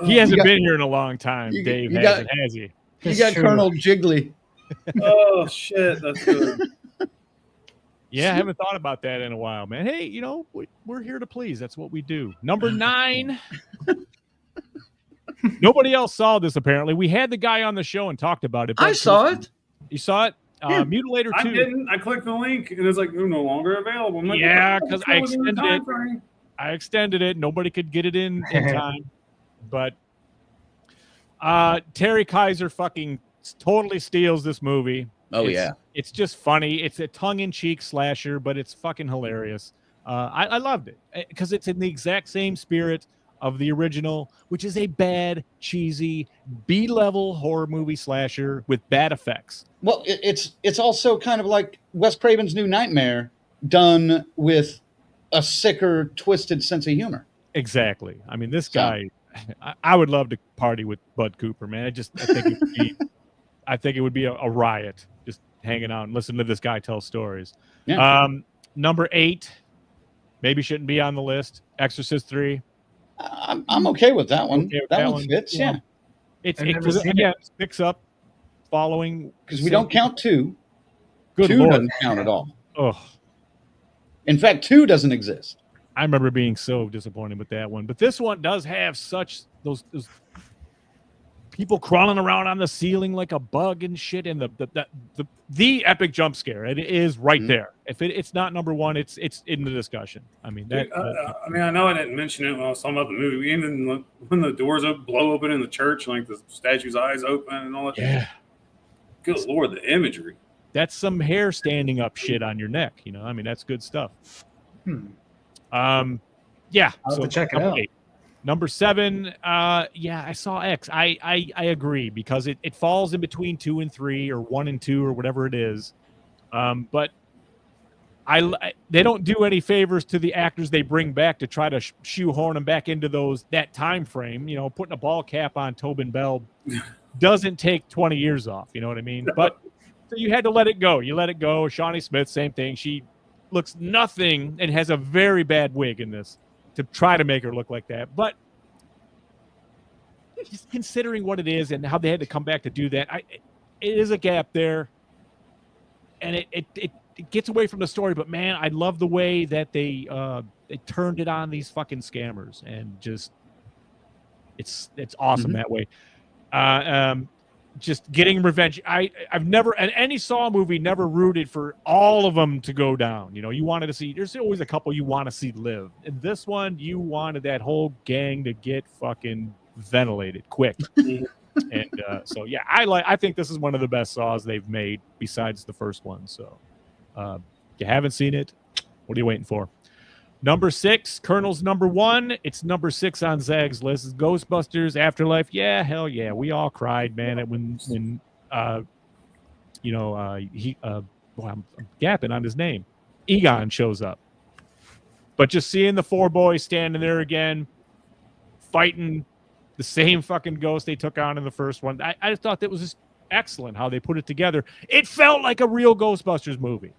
He hasn't been here in a long time, Dave. Has he? You got true. Colonel Jiggly. Oh shit, that's good. Yeah, I haven't thought about that in a while, man. Hey, we're here to please. That's what we do. Number 9. Nobody else saw this, apparently. We had the guy on the show and talked about it. I saw it. You saw it? Yeah. Mutilator 2. I didn't. I clicked the link and it's like, no longer available. I'm like, Yeah, what the because fuck I was in the extended time it. frame? I extended it. Nobody could get it in time. But Terry Kaiser fucking totally steals this movie. It's just funny. It's a tongue-in-cheek slasher, but it's fucking hilarious. I loved it because it's in the exact same spirit of the original, which is a bad, cheesy, B-level horror movie slasher with bad effects. Well, it's also kind of like Wes Craven's New Nightmare done with a sicker, twisted sense of humor. Exactly. I mean, this guy, I would love to party with Bud Cooper, man. I think it would be a riot just hanging out and listening to this guy tell stories. Yeah. Number 8, maybe shouldn't be on the list. Exorcist 3. I'm okay with that one. Okay with that one fits, yeah. It picks up following because we don't count 2. Good 2 Lord. doesn't count at all. Oh, in fact, 2 doesn't exist. I remember being so disappointed with that one, but this one does have such those people crawling around on the ceiling like a bug and shit, and the epic jump scare. It is right there. If it's not number one, it's in the discussion. I mean, that. I mean, I know I didn't mention it when I was talking about the movie. Even when the doors blow open in the church, like the statue's eyes open and all that. Yeah. Good Lord, the imagery. That's some hair standing up shit on your neck. You know, I mean, that's good stuff. Yeah. I'll have to check it out. Number 7, yeah, I saw X. I agree because it falls in between 2 and 3 or 1 and 2 or whatever it is. But they don't do any favors to the actors they bring back to try to shoehorn them back into that time frame. You know, putting a ball cap on Tobin Bell doesn't take 20 years off. You know what I mean? But so you had to let it go. You let it go. Shawnee Smith, same thing. She looks nothing and has a very bad wig in this to try to make her look like that. But just considering what it is and how they had to come back to do that, it is a gap there. And it gets away from the story. But, man, I love the way that they turned it on these fucking scammers. And just it's awesome that way. Just getting revenge. I've never, in any Saw movie, never rooted for all of them to go down. You know, you wanted to see, there's always a couple you want to see live. In this one, you wanted that whole gang to get fucking ventilated quick. And so, yeah, I think this is one of the best Saws they've made besides the first one. So if you haven't seen it, what are you waiting for? Number 6, Colonel's number 1. It's number 6 on Zag's list. It's Ghostbusters Afterlife. Yeah, hell yeah. We all cried, man, when I'm gapping on his name. Egon shows up. But just seeing the 4 boys standing there again, fighting the same fucking ghost they took on in the first one. I just thought that was just excellent how they put it together. It felt like a real Ghostbusters movie.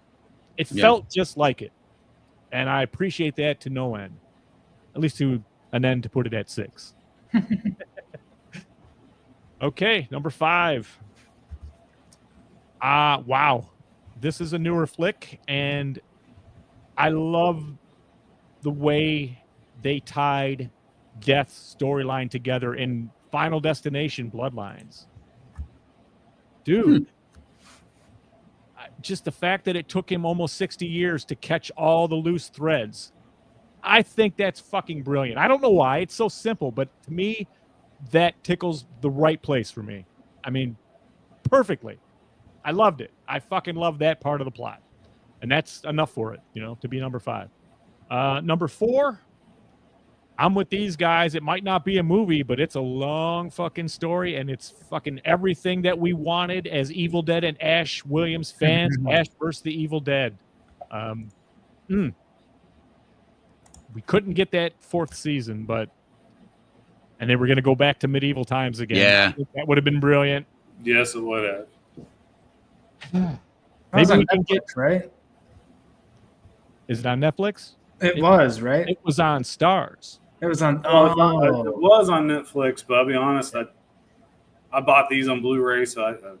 It felt just like it. And I appreciate that to no end, at least to an end to put it at 6. Okay, number 5. Wow. This is a newer flick, and I love the way they tied Death's storyline together in Final Destination Bloodlines. Dude. Just the fact that it took him almost 60 years to catch all the loose threads. I think that's fucking brilliant. I don't know why. It's so simple, but to me, that tickles the right place for me. I mean, perfectly. I loved it. I fucking love that part of the plot. And that's enough for it, you know, to be number 5. Number 4, I'm with these guys. It might not be a movie, but it's a long fucking story, and it's fucking everything that we wanted as Evil Dead and Ash Williams fans. Ash versus the Evil Dead. We couldn't get that 4th season, and they were going to go back to medieval times again. Yeah. That would have been brilliant. Yes, it would have. Maybe we can get right. Is it on Netflix? It was, right? It was on Stars. It was on. It was on Netflix, but I'll be honest, I bought these on Blu-ray, so I don't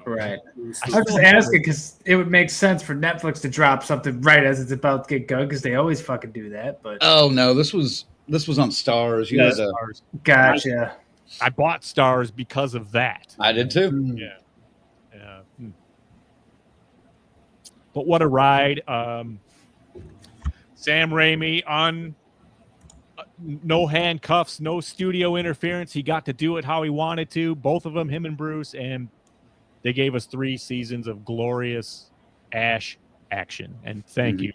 right. I was just asking because it would make sense for Netflix to drop something right as it's about to get going because they always fucking do that. But oh no, this was on Stars. You had Stars. Gotcha. I bought Stars because of that. I did too. Yeah. But what a ride! Sam Raimi on no handcuffs, no studio interference. He got to do it how he wanted to. Both of them, him and Bruce, and they gave us 3 seasons of glorious Ash action. And thank you,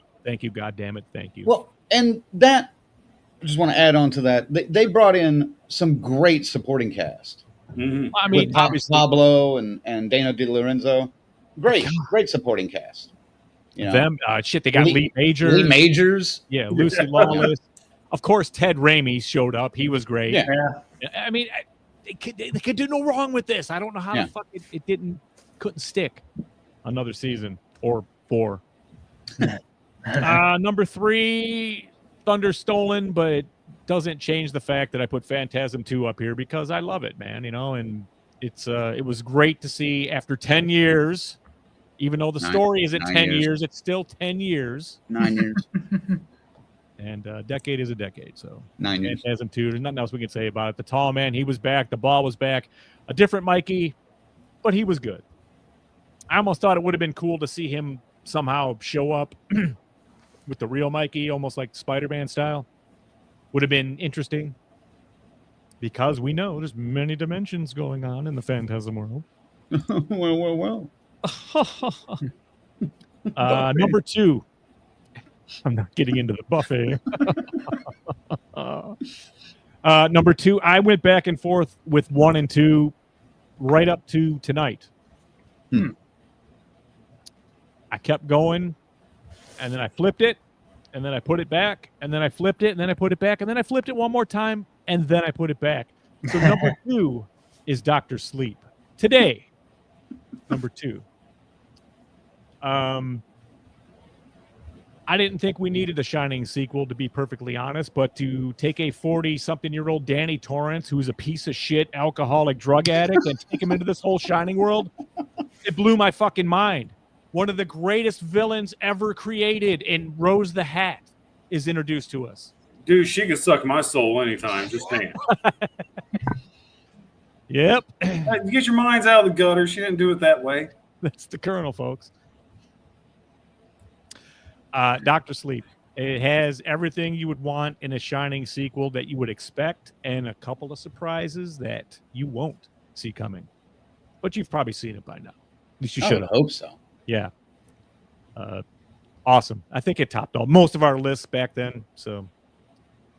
God damn it, thank you. Well, and that I just want to add on to that. They brought in some great supporting cast. Mm-hmm. I mean, with obviously, Pablo and Dana De Lorenzo. Great supporting cast. You know, them they got Lee Majors. Lee Majors. Yeah, Lucy Lawless. Of course, Ted Raimi showed up. He was great. Yeah. I mean, they could do no wrong with this. I don't know how the fuck it couldn't stick another season or 4. Number 3, Thunder Stolen, but it doesn't change the fact that I put Phantasm 2 up here because I love it, man. You know, and it was great to see after 10 years. Even though the story isn't 10 years, it's still 10 years. 9 years. And And a decade is a decade. So 9 years. Phantasm 2, there's nothing else we can say about it. The tall man, he was back. The ball was back. A different Mikey, but he was good. I almost thought it would have been cool to see him somehow show up with the real Mikey, almost like Spider-Man style. Would have been interesting because we know there's many dimensions going on in the Phantasm world. well. Number 2. I'm not getting into the buffet. Number 2, I went back and forth with 1 and 2 right up to tonight. I kept going, and then I flipped it, and then I put it back, and then I flipped it, and then I put it back, and then I flipped it one more time, and then I put it back. So number 2 is Dr. Sleep. Today, number 2. I didn't think we needed a Shining sequel, to be perfectly honest, but to take a 40-something-year-old Danny Torrance, who's a piece of shit alcoholic drug addict, and take him into this whole Shining world, it blew my fucking mind. One of the greatest villains ever created in Rose the Hat is introduced to us. Dude, she can suck my soul anytime. Just saying. Yep. Get your minds out of the gutter. She didn't do it that way. That's the Colonel, folks. Dr. Sleep. It has everything you would want in a Shining sequel that you would expect, and a couple of surprises that you won't see coming. But you've probably seen it by now. At least you should have. I hope so. Yeah. Awesome. I think it topped all most of our lists back then. So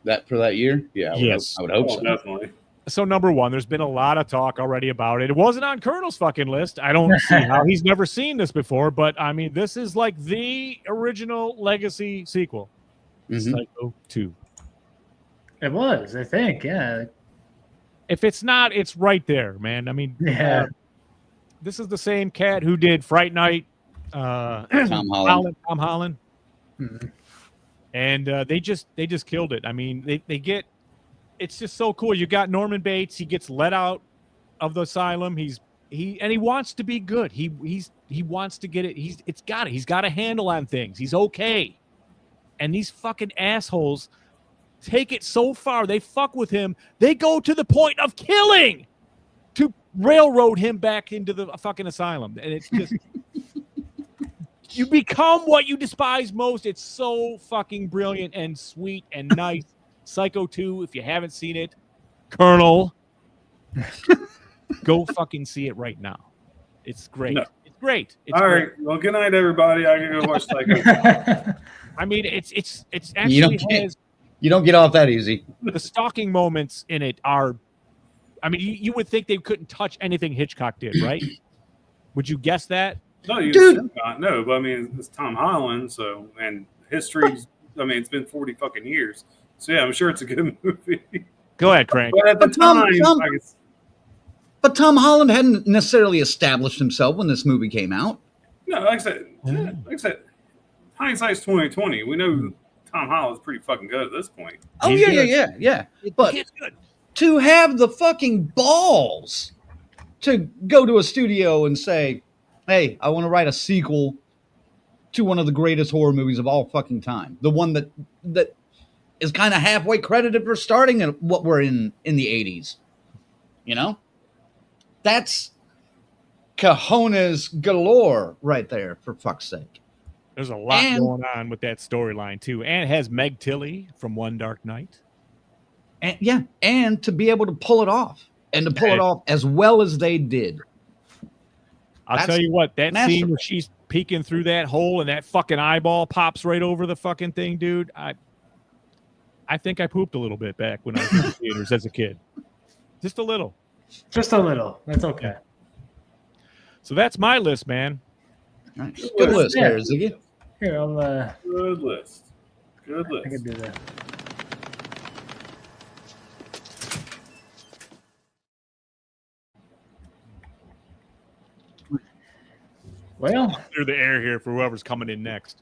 That for that year? Yeah, I would hope so. Definitely. So number 1, there's been a lot of talk already about it. It wasn't on Colonel's fucking list. I don't see how he's never seen this before, but I mean, this is like the original Legacy sequel. Psycho 2. It was, I think, yeah. If it's not, it's right there, man. I mean, Yeah. This is the same cat who did Fright Night, Tom Holland. Tom Holland. Mhm. And they just killed it. I mean, they get. It's just so cool. You got Norman Bates. He gets let out of the asylum. He wants to be good. He wants to get it. He's got a handle on things. He's okay. And these fucking assholes take it so far. They fuck with him. They go to the point of killing to railroad him back into the fucking asylum. And it's just you become what you despise most. It's so fucking brilliant and sweet and nice. Psycho 2, if you haven't seen it, Colonel, go fucking see it right now. It's great. No. It's great. It's all great. right. Well, good night, everybody. I can go watch Psycho. I mean, it's actually you don't get off that easy. The stalking moments in it are, I mean, you would think they couldn't touch anything Hitchcock did, right? Would you guess that? No, you dude. No, but I mean, it's Tom Holland, so and history's. I mean, it's been 40 fucking years. So yeah, I'm sure it's a good movie. Go ahead, Crank. But at the But Tom Holland hadn't necessarily established himself when this movie came out. No, like I said, hindsight's 20/20. We know Tom Holland's pretty fucking good at this point. Oh yeah. But to have the fucking balls to go to a studio and say, "Hey, I want to write a sequel to one of the greatest horror movies of all fucking time," the one that is kind of halfway credited for starting at what we're in the 80s. You know? That's cojones galore right there, for fuck's sake. There's a lot going on with that storyline, too. And it has Meg Tilly from One Dark Night. And to be able to pull it off. And to pull it off as well as they did. I'll tell you what, that scene where she's peeking through that hole and that fucking eyeball pops right over the fucking thing, dude. I think I pooped a little bit back when I was in the theaters as a kid. Just a little. Just a little. That's okay. So that's my list, man. Nice. Good list there, Ziggy. Here, I'll good list. Good list. I can do that. Well, through the air here for whoever's coming in next.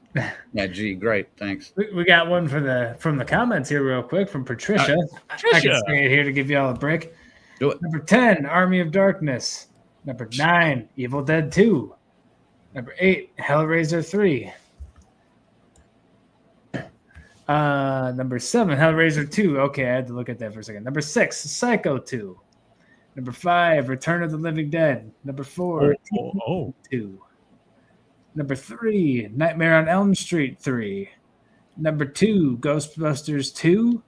Yeah, gee, great, thanks. We got one from the comments here real quick from Patricia. Patricia. I can say it here to give you all a break. Do it. Number 10, Army of Darkness. Number 9, Evil Dead 2. Number 8, Hellraiser 3. Number 7, Hellraiser 2. Okay, I had to look at that for a second. Number 6, Psycho 2. Number 5, Return of the Living Dead. Number 4, Oh. 2. Number 3, Nightmare on Elm Street 3. Number 2, Ghostbusters 2.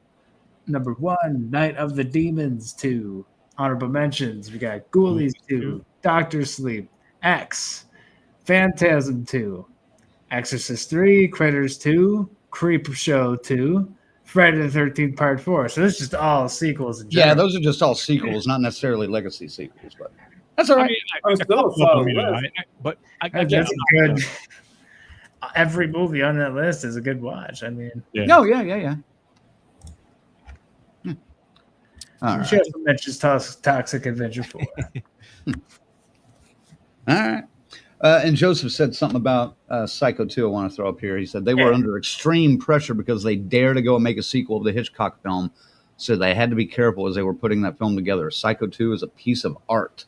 Number 1, Night of the Demons 2. Honorable mentions, we got Ghoulies 2, Doctor Sleep, X, Phantasm 2, Exorcist 3, Critters 2, Creep Show 2, Friday the 13th Part 4. So this is just all sequels in general. Yeah, those are just all sequels, not necessarily legacy sequels, but that's all right. I'm still a solid list. But That's a good. Every movie on that list is a good watch. I mean, No, yeah. All right. she also mentions Toxic Adventure 4. All right. And Joseph said something about Psycho 2 I want to throw up here. He said they were under extreme pressure because they dare to go and make a sequel of the Hitchcock film, so they had to be careful as they were putting that film together. Psycho 2 is a piece of art.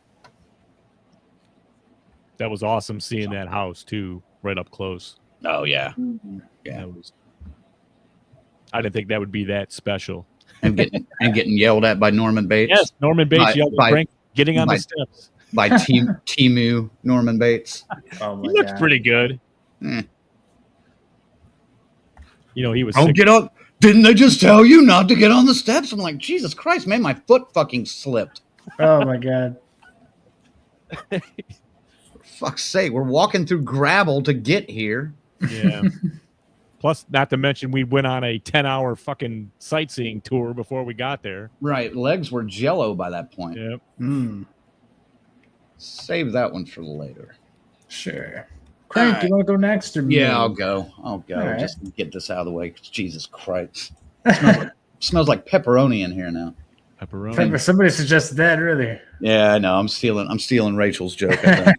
That was awesome seeing that house, too, right up close. Oh, yeah. Yeah. I didn't think that would be that special. And getting yelled at by Norman Bates. Yes, Norman Bates yelled at Frank getting on the steps. By Timu Norman Bates. Oh He looks pretty good. Eh. You know, he was Don't get up. Didn't they just tell you not to get on the steps? I'm like, Jesus Christ, man, my foot fucking slipped. Oh, my God. For fuck's sake, we're walking through gravel to get here. Yeah. Plus, not to mention, we went on a 10-hour fucking sightseeing tour before we got there. Right. Legs were jello by that point. Yep. Save that one for later. Sure. Crank, you want to go next? Or me? Yeah, I'll go. right. Just to get this out of the way. Jesus Christ. Smells like pepperoni in here now. Pepperoni. Somebody suggested that earlier. Yeah, I know. I'm stealing Rachel's joke. I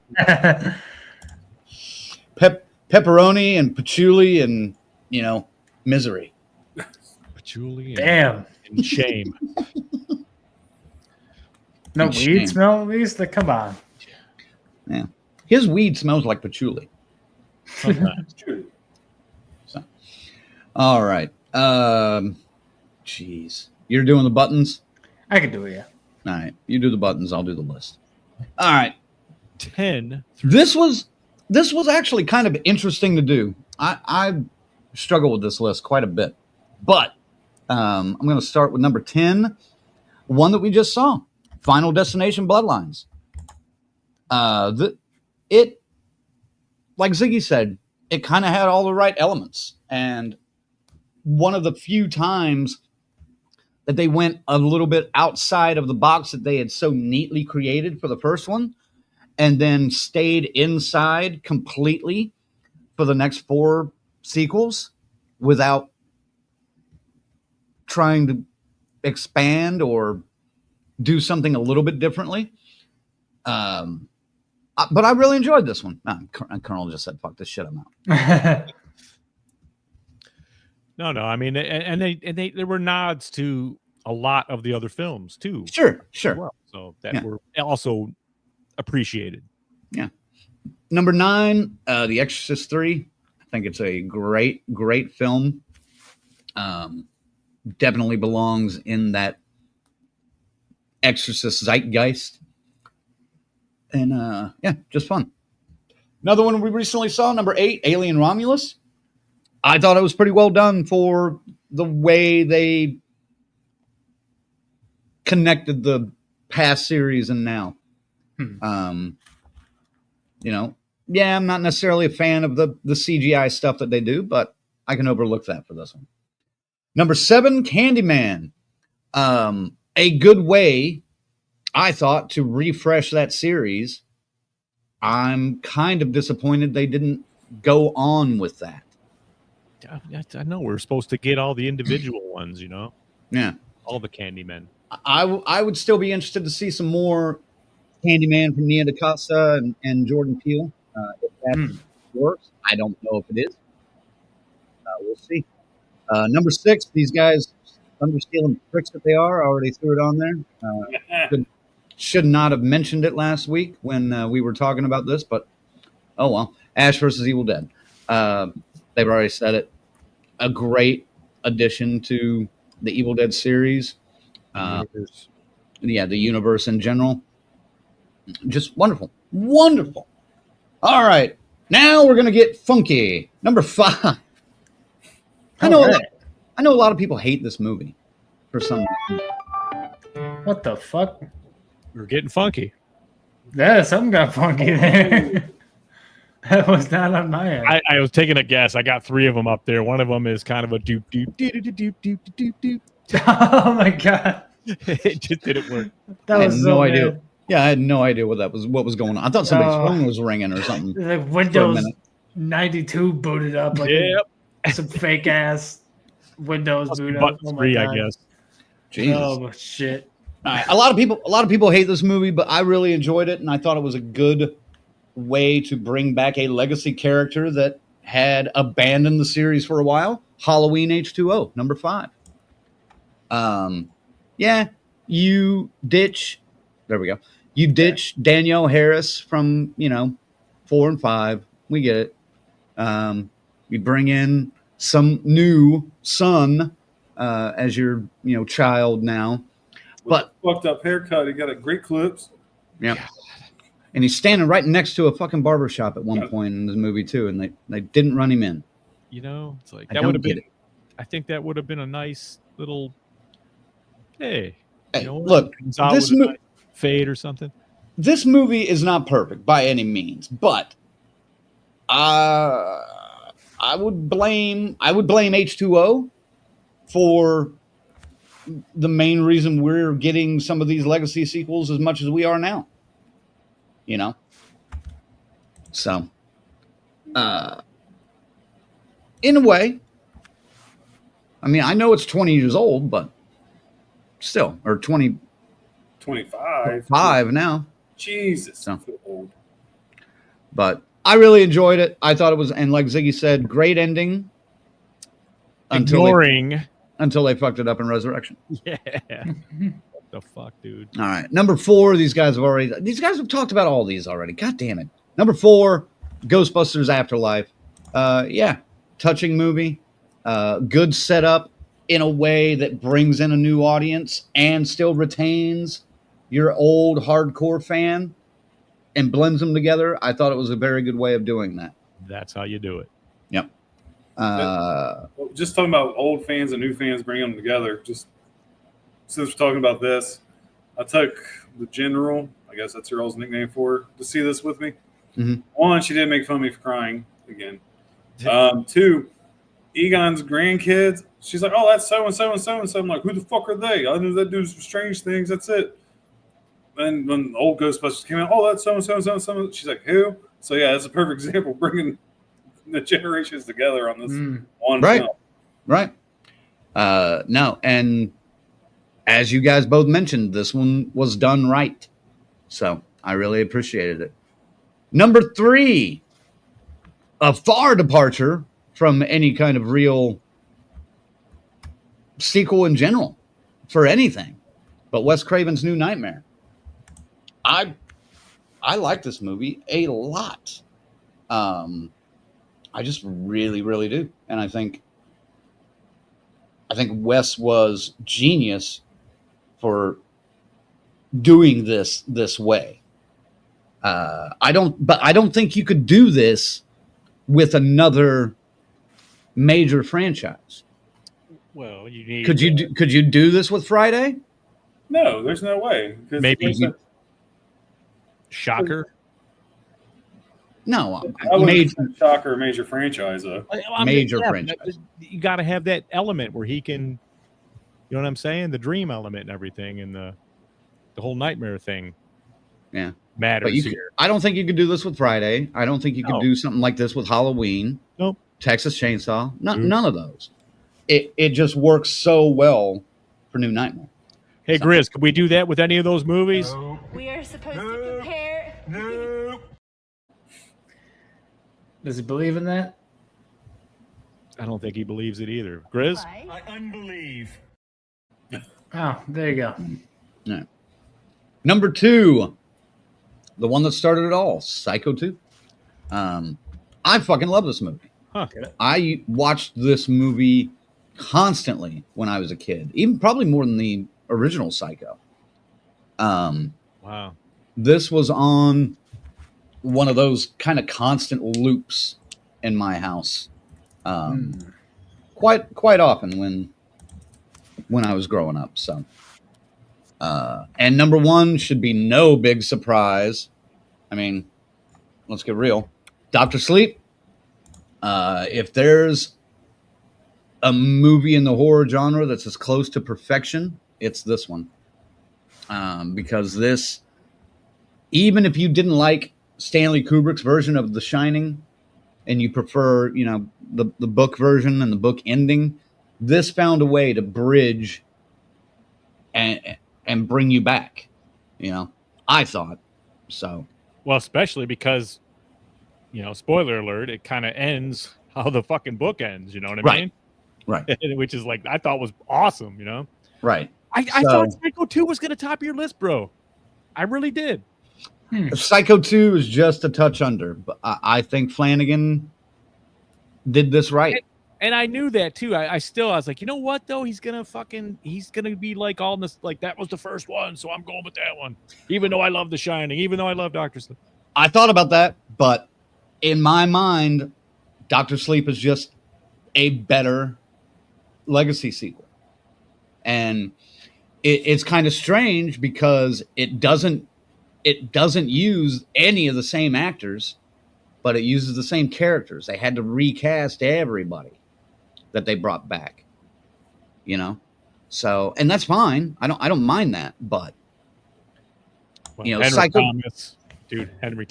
think. Pepperoni and patchouli and, misery. Patchouli and, Damn. and shame. No And weed shame. smell at least? Like, come on. Yeah. His weed smells like patchouli. Sometimes. All right. Jeez. You're doing the buttons? I can do it, yeah. All right. You do the buttons. I'll do the list. All right. 10. This was actually kind of interesting to do. I struggle with this list quite a bit. But I'm going to start with number 10, one that we just saw, Final Destination Bloodlines. It, like Ziggy said, it kind of had all the right elements. And one of the few times that they went a little bit outside of the box that they had so neatly created for the first one, and then stayed inside completely for the next 4 sequels without trying to expand or do something a little bit differently. But I really enjoyed this one. Colonel just said, fuck this shit, I'm out. No. I mean, and they there were nods to a lot of the other films too. Sure. Well, so that were also appreciated. Yeah. Number 9, The Exorcist 3. I think it's a great film. Definitely belongs in that Exorcist zeitgeist. And just fun. Another one we recently saw, number 8, Alien Romulus. I thought it was pretty well done for the way they connected the past series and now. I'm not necessarily a fan of the CGI stuff that they do, but I can overlook that for this one. Number 7, Candyman. A good way, I thought, to refresh that series. I'm kind of disappointed they didn't go on with that. I know we're supposed to get all the individual ones, Yeah. all the Candymen. I would still be interested to see some more Candyman from Nia DaCosta and Jordan Peele. If that works. I don't know if it is. We'll see. Number 6, these guys, understealing pricks that they are, already threw it on there. Should not have mentioned it last week when we were talking about this, but oh well. Ash versus Evil Dead. They've already said it. A great addition to the Evil Dead series. The universe in general. Just wonderful. Wonderful. All right. Now we're going to get funky. Number 5. I know a lot of people hate this movie for some reason. What the fuck? We're getting funky. Yeah, something got funky there. That was not on my end. I was taking a guess. I got 3 of them up there. One of them is kind of a doop doop doop doop doop doop doop. Oh my god. It just didn't work. That I was had so no bad. idea. Yeah, I had no idea what was going on. I thought somebody's phone was ringing or something. The for a Windows minute. 92 booted up like some fake ass Windows Must be boot up. button Oh my free, I God. guess. Jesus. Oh shit. A lot of people hate this movie, but I really enjoyed it, and I thought it was a good way to bring back a legacy character that had abandoned the series for a while. Halloween H2O, number 5. Yeah, you ditch. There we go. You ditch Danielle Harris from 4 and 5. We get it. You bring in some new son as your child now. But fucked up haircut. He got a great clips. yeah, and he's standing right next to a fucking barber shop at one point in the movie too, and they didn't run him in. It's like I that don't would have get been. it. I think that would have been a nice little. Hey, Hey, what? look, Comes out this with a nice fade or something. This movie is not perfect by any means, but I would blame H2O for the main reason we're getting some of these legacy sequels as much as we are now. So in a way, I mean, I know it's 20 years old, but still, or 25. 5 now. Jesus. So. Old. But I really enjoyed it. I thought it was, and like Ziggy said, great ending. Until they fucked it up in Resurrection. Yeah. What the fuck, dude? All right. Number 4, these guys have talked about all these already. God damn it. Number 4, Ghostbusters Afterlife. Yeah. Touching movie. Good setup in a way that brings in a new audience and still retains your old hardcore fan and blends them together. I thought it was a very good way of doing that. That's how you do it. Yep. Just talking about old fans and new fans, bringing them together. Just since we're talking about this, I took the General, I guess that's her all's nickname for her, to see this with me. Mhm. 1, she did make fun of me for crying again. 2, Egon's grandkids. She's like, "Oh, that's so and so and so and so." I'm like, "Who the fuck are they? I knew that dude some strange things. That's it." And when the old Ghostbusters came out, "Oh, that's so and so and so and so." She's like, "Who?" So yeah, that's a perfect example of bringing the generations together on this one film. Right. No, and as you guys both mentioned, this one was done right. So I really appreciated it. Number 3, a far departure from any kind of real sequel in general for anything, but Wes Craven's New Nightmare. I like this movie a lot. I just really, really do. And I think Wes was genius for doing this way. I don't think you could do this with another major franchise. Well, you need. Could you do this with Friday? No, there's no way. Maybe Shocker. No, I wouldn't say Shocker a major franchise though. Major franchise. You got to have that element where he can, you know what I'm saying? The dream element and everything, and the whole nightmare thing. Yeah, matters but here. I don't think you could do this with Friday. I don't think you could do something like this with Halloween. Nope. Texas Chainsaw. None of those. It just works so well for New Nightmare. Hey, Grizz, could we do that with any of those movies? No. We are supposed to compare. No. Does he believe in that? I don't think he believes it either. Grizz? I unbelieve. Oh, there you go. All right. Number 2, the one that started it all, Psycho 2. I fucking love this movie. Huh. I watched this movie constantly when I was a kid, even probably more than the original Psycho. Wow. This was on one of those kind of constant loops in my house, quite often when I was growing up. So, and number one should be no big surprise. I mean, let's get real. Dr. Sleep. If there's a movie in the horror genre that's as close to perfection, it's this one. Because this, even if you didn't like Stanley Kubrick's version of The Shining and you prefer, the book version and the book ending, this found a way to bridge and bring you back. I thought so. Well, especially because, spoiler alert, it kind of ends how the fucking book ends. You know what I mean? Right. Which is like, I thought was awesome, Right. I thought Psycho 2 was going to top your list, bro. I really did. Psycho 2 is just a touch under, but I think Flanagan did this right. And I knew that too. I was like, you know what though? He's gonna be like all this, like that was the first one, so I'm going with that one. Even though I love The Shining, even though I love Doctor Sleep. I thought about that, but in my mind, Doctor Sleep is just a better legacy sequel. And it's kind of strange because it doesn't use any of the same actors, but it uses the same characters. They had to recast everybody that they brought back, So, and that's fine. I don't mind that, but Henry Psycho Thomas, dude, Henry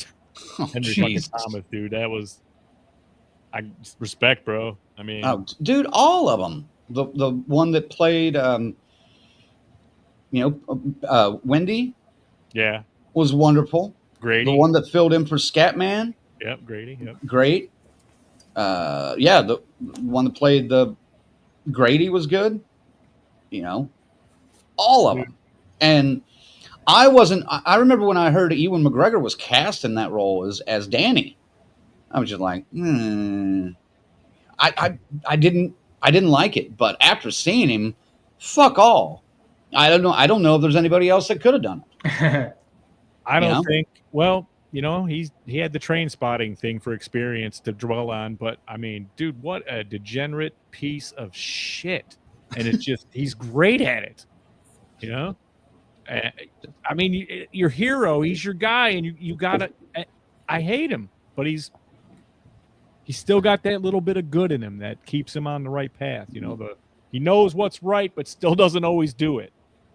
fucking Thomas, dude, that was respect, bro. I mean, dude, all of them. The one that played, Wendy, yeah, was wonderful. Grady, the one that filled in for Scatman, yep, Grady, yep, great. The one that played the Grady was good. All of them. And I remember when I heard Ewan McGregor was cast in that role as Danny, I was just like, I didn't like it, but after seeing him, fuck all. I don't know if there's anybody else that could have done it. I don't think. Well, he had the train spotting thing for experience to dwell on, but I mean, dude, what a degenerate piece of shit. And it's just, he's great at it. I mean, your hero, he's your guy, and you gotta, I hate him, but he's still got that little bit of good in him that keeps him on the right path. He knows what's right, but still doesn't always do it.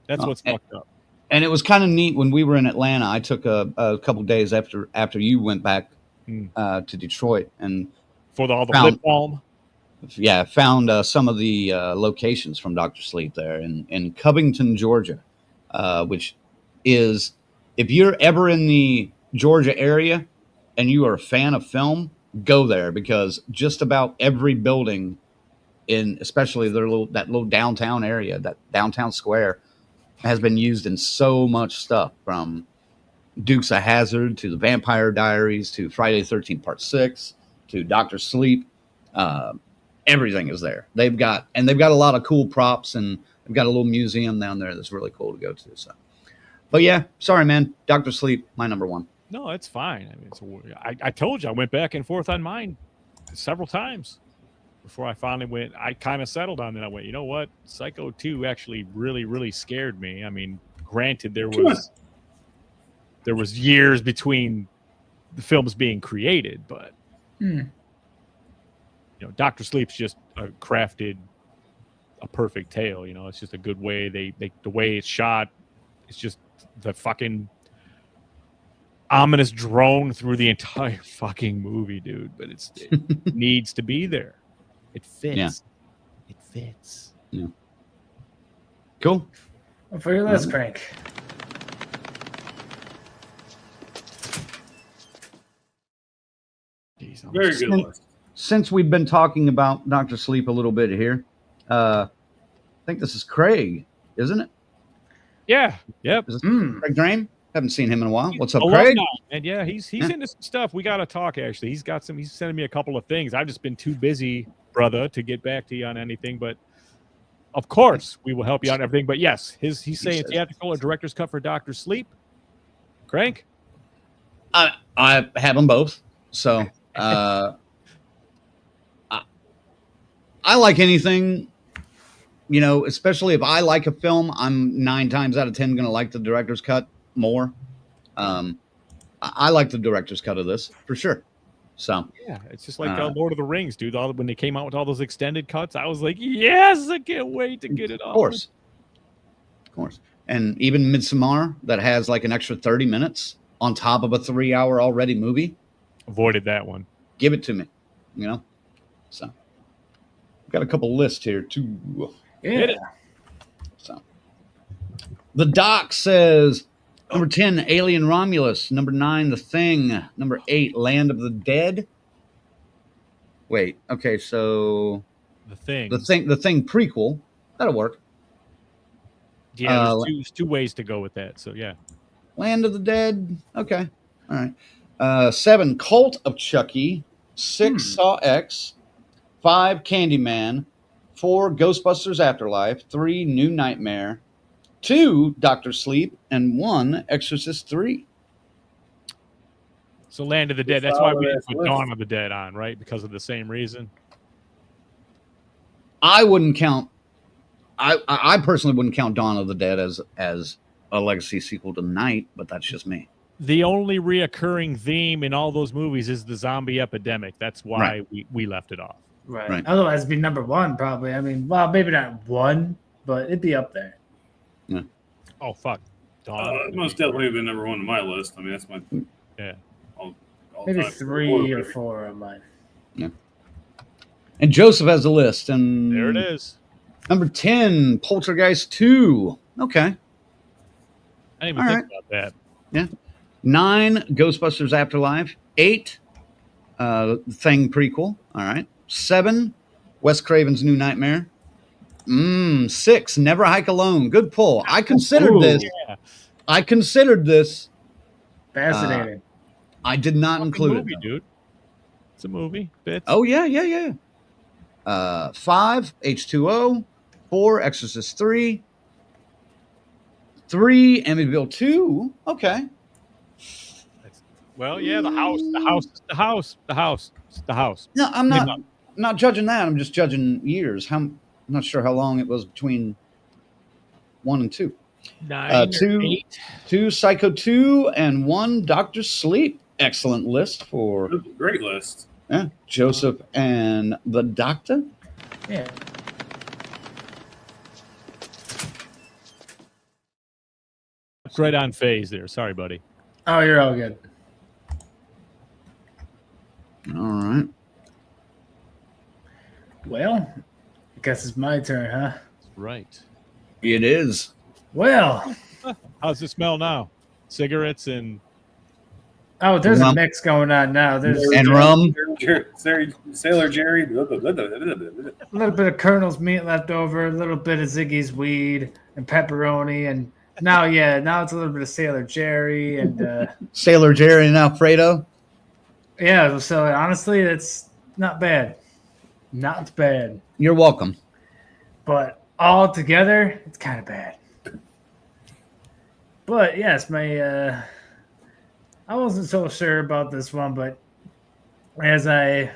That's what's fucked up. And it was kind of neat when we were in Atlanta. I took a couple days after you went back to Detroit and for all the lip balm. Yeah, found some of the locations from Dr. Sleep there in Covington, Georgia, which is, if you're ever in the Georgia area and you are a fan of film, go there, because just about every building especially that little downtown area, that downtown square, has been used in so much stuff, from Dukes of Hazzard to the Vampire Diaries to Friday the 13th Part 6 to Dr. Sleep. Everything is there. They've got a lot of cool props, and they've got a little museum down there that's really cool to go to. So, but yeah, sorry, man. Dr. Sleep, my number one. No, it's fine. I mean, I told you I went back and forth on mine several times before I finally went. I kind of settled on it. I went, you know what? Psycho 2 actually really, really scared me. I mean, granted, there was years between the films being created, but Dr. Sleep's just crafted a perfect tale. It's just a good way. The way it's shot, it's just the fucking ominous drone through the entire fucking movie, dude. But it needs to be there. It fits. Yeah. It fits. Yeah. Cool. Well, for your list, Crank. Very good list. Since we've been talking about Dr. Sleep a little bit here, I think this is Craig, isn't it? Yeah. Yep. Is this Craig Drain? Haven't seen him in a while. What's up, Craig? And yeah, he's into some stuff. We got to talk, actually. He's sending me a couple of things. I've just been too busy, brother, to get back to you on anything. But Of course, we will help you out on everything. But yes, he's saying theatrical or director's cut for Doctor Sleep. Crank? I have them both. So I like anything, especially if I like a film, I'm 9 times out of 10 going to like the director's cut more. I like the director's cut of this for sure. So yeah, it's just like Lord of the Rings, dude. When they came out with all those extended cuts, I was like, yes, I can't wait to get it on. Of course. And even Midsommar, that has like an extra 30 minutes on top of a 3-hour already movie. Avoided that one. Give it to me, So I've got a couple lists here too. Yeah. So the doc says number 10, Alien Romulus. Number 9, The Thing. Number 8, Land of the Dead. Wait, okay, so The Thing prequel. That'll work. Yeah, there's two ways to go with that. So yeah. Land of the Dead. Okay. All right. 7, Cult of Chucky. 6, Saw X. 5, Candyman. 4, Ghostbusters Afterlife. 3, New Nightmare. 2, Doctor Sleep. And 1, Exorcist 3. So Land of the Dead. That's why we didn't put Dawn of the Dead on, right? Because of the same reason. I wouldn't count. I personally wouldn't count Dawn of the Dead as a legacy sequel to Night, but that's just me. The only reoccurring theme in all those movies is the zombie epidemic. That's why we left it off. Right. Otherwise, it'd be number 1 probably. I mean, well, maybe not 1, but it'd be up there. Yeah. Oh fuck. Dawn. Most definitely been number 1 on my list. I mean, that's my Maybe 3 or 4 on mine. Yeah. And Joseph has a list, and there it is. Number 10, Poltergeist 2. Okay. I didn't even think about that. Yeah. 9, Ghostbusters Afterlife. 8, Thing prequel. All right. 7, Wes Craven's New Nightmare. 6, Never Hike Alone. Good pull. I considered this. Yeah. I considered this. Fascinating. I did not include movie, it, dude. It's a movie. Bits. Oh yeah. 5, H2O. 4, Exorcist 3. 3, Amityville 2. Okay. Well, yeah, the house. No, I'm not judging that. I'm just judging years. I'm not sure how long it was between 1 and 2. 9, 2, Psycho 2, and 1, Doctor Sleep. Excellent list for great list. Yeah, Joseph and the Doctor. Yeah. Right on phase there. Sorry, buddy. Oh, you're all good. All right. Well, I guess it's my turn, huh? Right. It is. Well. How's it smell now? Cigarettes and... Oh, there's a mix going on now. There's rum. Sailor Jerry. A little bit of Colonel's meat left over, a little bit of Ziggy's weed and pepperoni, and now it's a little bit of Sailor Jerry and Sailor Jerry and Alfredo. Yeah, so honestly, it's not bad. Not bad. You're welcome. But all together, it's kind of bad. But yes, I wasn't so sure about this one, but as I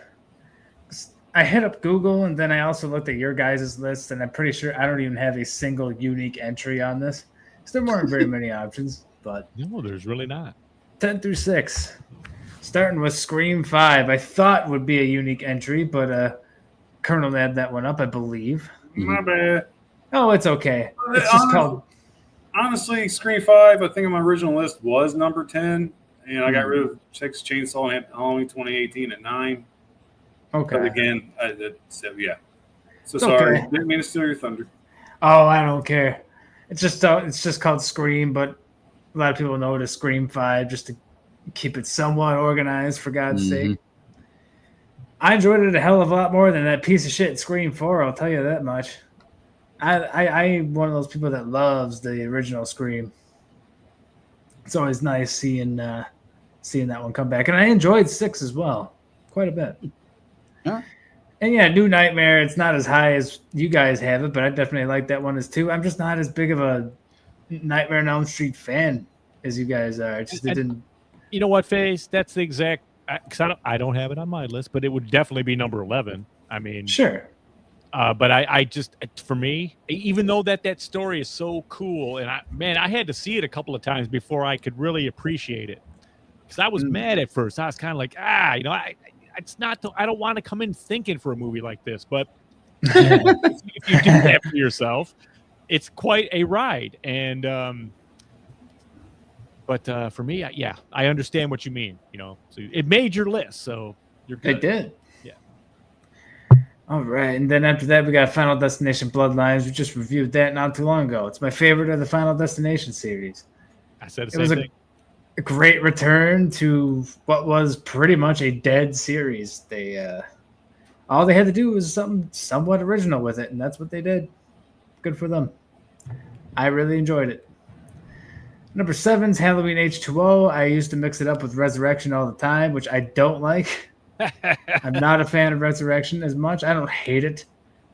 hit up Google and then I also looked at your guys' list, and I'm pretty sure I don't even have a single unique entry on this. So there weren't very many options, but no, there's really not. 10 through 6. Starting with Scream 5, I thought would be a unique entry, but Colonel had that one up, I believe. My bad. Oh, it's okay. It's just called... Honestly, Scream 5, I think on my original list was number 10, and I got rid of Texas Chainsaw and had Halloween 2018 at 9. Okay. But again, yeah. So sorry. Okay. Didn't mean to steal your thunder. Oh, I don't care. It's just called Scream, but a lot of people know it as Scream 5 just to keep it somewhat organized, for God's sake. I enjoyed it a hell of a lot more than that piece of shit Scream 4, I'll tell you that much. I'm one of those people that loves the original Scream. It's always nice seeing that one come back. And I enjoyed 6 as well, quite a bit. Yeah. And yeah, New Nightmare, it's not as high as you guys have it, but I definitely like that one as too. I'm just not as big of a Nightmare on Elm Street fan as you guys are. It just it didn't. You know what, Face? That's the exact. Because I don't have it on my list, but it would definitely be number 11. I mean, Sure. but I just, for me, even though that story is so cool, and I had to see it a couple of times before I could really appreciate it. Because I was mad at first. I was kind of like, it's not. I don't want to come in thinking for a movie like this, but if you do that for yourself, it's quite a ride. And but for me, I understand what you mean. So it made your list, so you're good. It did. Yeah. All right, and then after that, we got Final Destination Bloodlines. We just reviewed that not too long ago. It's my favorite of the Final Destination series. I said the same thing. A great return to what was pretty much a dead series. They all they had to do was something somewhat original with it, and that's what they did. Good for them. I really enjoyed it. Number 7's Halloween H2O. I used to mix it up with Resurrection all the time, which I don't like. I'm not a fan of Resurrection as much. I don't hate it,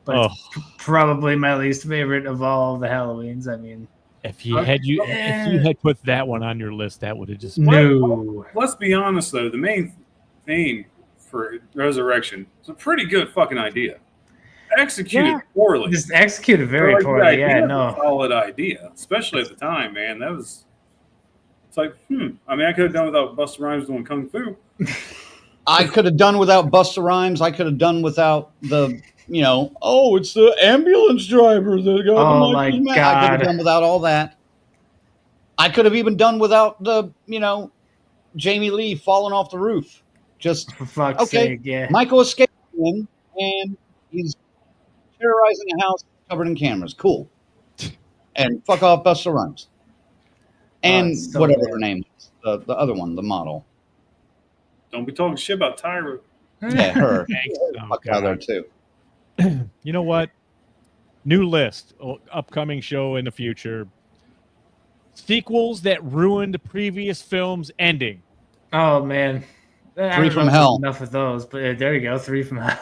but it's probably my least favorite of all the Halloweens. I mean, if you had put that one on your list, that would have just no. Let's be honest though, the main theme for Resurrection is a pretty good fucking idea. Executed poorly. Just executed very poorly. Yeah, no. Solid idea, especially at the time, man. That was. It's like, I mean, I could have done without Busta Rhymes doing kung fu. I could have done without Busta Rhymes. I could have done without the, it's the ambulance driver that got oh my God. God. I could have done without all that. I could have even done without the, Jamie Lee falling off the roof. Just, for fuck's sake, yeah. Michael escaped him, and he's terrorizing a house covered in cameras. Cool. And fuck off Busta Rhymes. And whatever her name is. The other one, the model. Don't be talking shit about Tyra. Yeah, her. Fuck out there too. You know what? New list, upcoming show in the future. Sequels that ruined previous films' ending. Oh man, 3 from Hell. Enough of those, but there you go. 3 from Hell.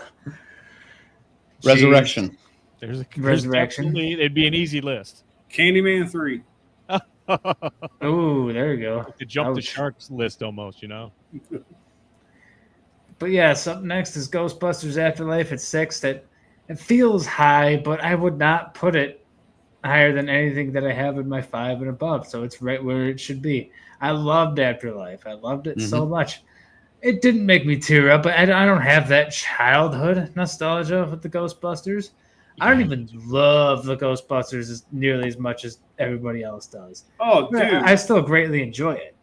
Resurrection. There's Resurrection. It'd be an easy list. Candyman 3. Oh, there you go. To jump the sharks list almost, But yes, up next is Ghostbusters Afterlife at 6. That it feels high, but I would not put it higher than anything that I have in my 5 and above. So it's right where it should be. I loved Afterlife. I loved it so much. It didn't make me tear up, but I don't have that childhood nostalgia with the Ghostbusters. I don't even love the Ghostbusters nearly as much as everybody else does. Oh, dude. I still greatly enjoy it.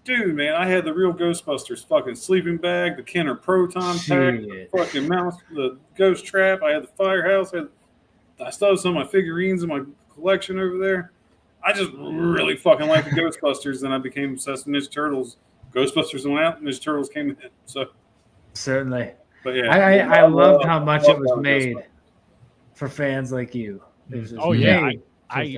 Dude, man, I had the real Ghostbusters fucking sleeping bag, the Kenner proton pack, the fucking mouse, the ghost trap. I had the firehouse. I still have some of my figurines in my collection over there. I just really fucking like the Ghostbusters, and I became obsessed with Ninja Turtles. Ghostbusters went out, Ninja Turtles came in. So certainly, but yeah, I loved how much it was made for fans like you. I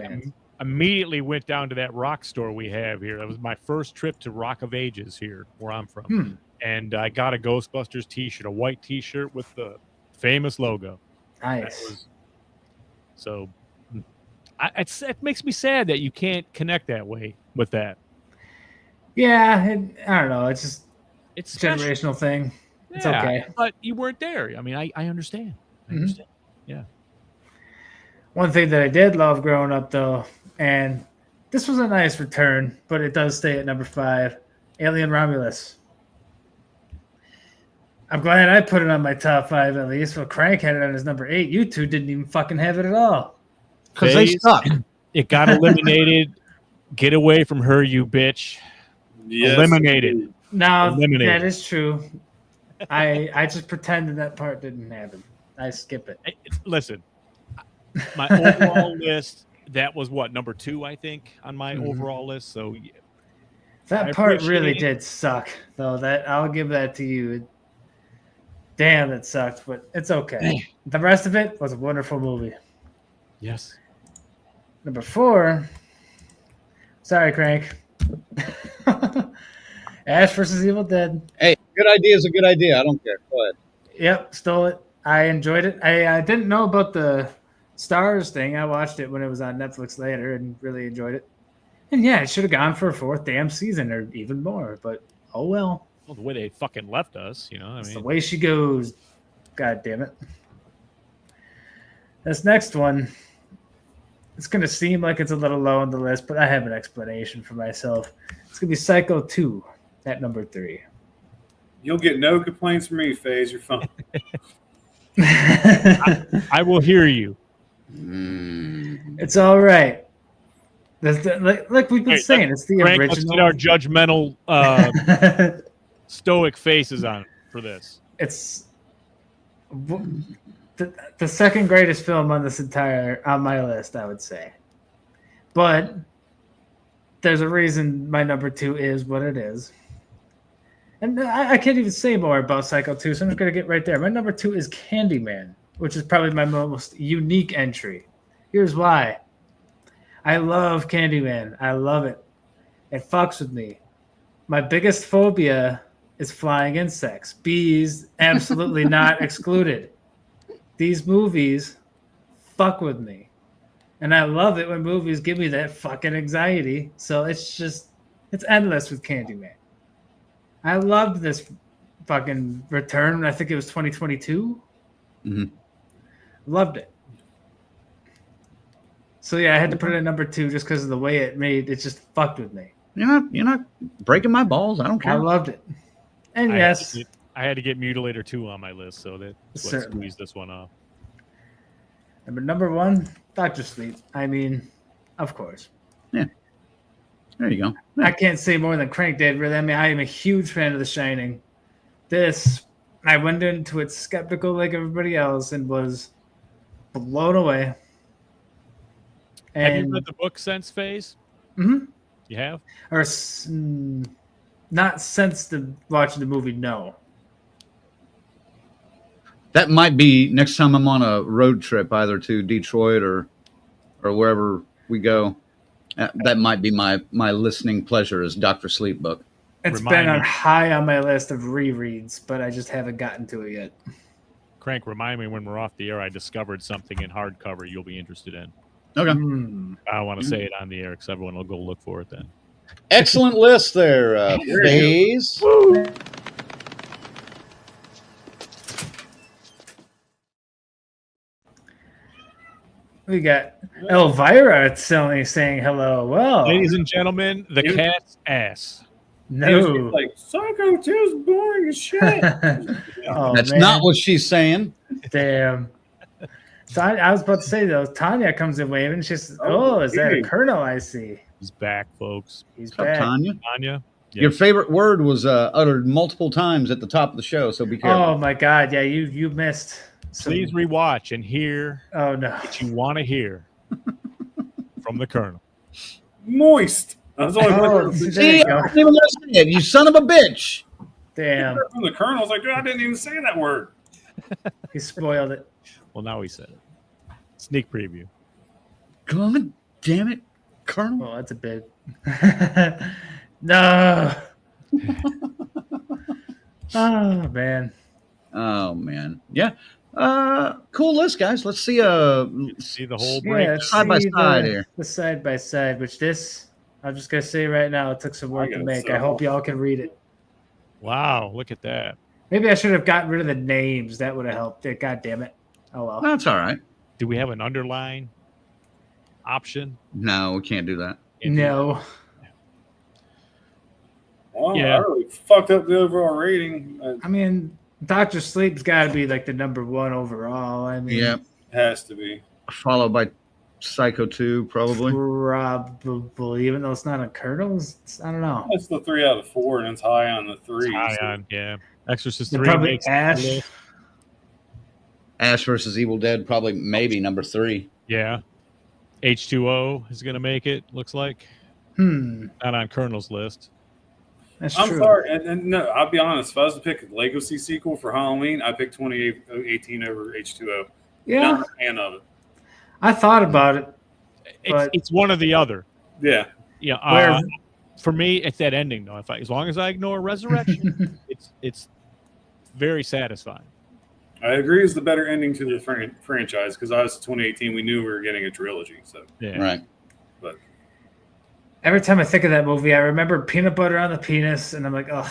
immediately went down to that rock store we have here. That was my first trip to Rock of Ages here, where I'm from, and I got a Ghostbusters T-shirt, a white T-shirt with the famous logo. Nice. It makes me sad that you can't connect that way with that. Yeah, I don't know. It's just it's a generational thing. It's okay. But you weren't there. I mean, I understand. I understand. Yeah. One thing that I did love growing up, though, and this was a nice return, but it does stay at number 5, Alien Romulus. I'm glad I put it on my top 5 at least. Well, Crank had it on his number 8. You two didn't even fucking have it at all. Because they suck. It got eliminated. Get away from her, you bitch. Yes. Eliminated. No, that is true. I just pretended that part didn't happen. I skip it. Listen, my overall list, that was what, number 2, I think, on my overall list. So that part really did suck, though. That I'll give that to you. Damn, it sucked, but it's okay. The rest of it was a wonderful movie. Yes. Number 4. Sorry, Crank. Ash versus Evil Dead. Hey, good idea is a good idea. I don't care. Go ahead. Yep, stole it. I enjoyed it. I didn't know about the Stars thing. I watched it when it was on Netflix later and really enjoyed it. And yeah, it should have gone for a 4th damn season or even more. But oh well. Well, the way they fucking left us, I It's the mean, way she goes. God damn it. This next one, it's going to seem like it's a little low on the list, but I have an explanation for myself. It's going to be Psycho 2 at number 3. You'll get no complaints from me, FaZe. You're fine. I will hear you. It's all right. Like we've been saying, it's the Frank, let's get original. our judgmental, stoic faces on for this. It's the second greatest film on my list, I would say. But there's a reason my number 2 is what it is. And I can't even say more about Psycho 2, so I'm just going to get right there. My number 2 is Candyman, which is probably my most unique entry. Here's why. I love Candyman. I love it. It fucks with me. My biggest phobia is flying insects. Bees, absolutely not excluded. These movies fuck with me. And I love it when movies give me that fucking anxiety. So it's endless with Candyman. I loved this fucking return. I think it was 2022. Mm-hmm. Loved it. So yeah, I had to put it at number 2 just because of the way it just fucked with me. You're not breaking my balls. I don't care. I loved it. And yes, I had to get Mutilator 2 on my list, so that's what Certainly. squeezed this one off. number 1, Dr. Sleep. I mean, of course. Yeah. There you go. I can't say more than Crank did, really. I mean, I am a huge fan of The Shining. I went into it skeptical like everybody else and was blown away. Have you read the book since phase? Mm-hmm. You have? Or not since watching the movie, no. That might be next time I'm on a road trip, either to Detroit or wherever we go. That might be my listening pleasure is Dr. Sleep book. It's been high on my list of rereads, but I just haven't gotten to it yet. Crank, remind me when we're off the air, I discovered something in hardcover you'll be interested in. Okay. I don't want to say it on the air because everyone will go look for it then. Excellent list there, FaZe. We got Elvira saying hello. Well, Ladies and gentlemen, the cat's ass. No. Like, Psycho 2 is boring as shit. Oh, That's man. not what she's saying. Damn. So I was about to say, though, Tanya comes in waving. She's, is that a colonel I see? He's back, folks. He's What's up, back. Tanya? Tanya? Yes. Your favorite word was uttered multiple times at the top of the show, so be careful. Oh, my God. Yeah, you missed. Please rewatch and hear Oh, no. what you want to hear from the colonel. Moist. That's all I Oh, heard there See, you I go. wasn't even gonna say it. You son of a bitch. Damn. from the colonel. I was like, I didn't even say that word. He spoiled it. Well, now he said it. Sneak preview. God damn it, Colonel. Oh, that's a big. No. Oh, man. Oh man, yeah. Cool list, guys. Let's see. See the whole Yeah, break. let's Side by see side here. The side by side, which I'm just going to say right now, it took some work to got make. so- I hope y'all can read it. Wow, look at that. Maybe I should have gotten rid of the names. That would have helped. God damn it. Oh, well. That's all right. Do we have an underline option? No, we can't do that. No. Well, Yeah. I really fucked up the overall rating. I mean, Dr. Sleep's got to be like the number 1 overall. I mean, Yeah, Has to be. followed by Psycho 2, probably. probably, even though it's not a Colonel's. I don't know. That's the 3 out of 4, and it's high on the 3. High on, yeah. Exorcist They're 3 probably makes Ash. the list. Ash versus Evil Dead, probably maybe number 3. Yeah. H2O is going to make it, looks like. Not on Colonel's list. That's I'm true. sorry, and no, I'll be honest. If I was to pick a Legacy sequel for Halloween, I'd pick 2018 over H2O. Yeah, Not a fan of it. I thought about it. But- It's one or the other. Yeah. Yeah. Where- For me, it's that ending though. As long as I ignore resurrection, it's very satisfying. I agree. It's the better ending to the franchise because obviously 2018 we knew we were getting a trilogy. So Yeah. Right. but Every time I think of that movie, I remember peanut butter on the penis, and I'm like, oh.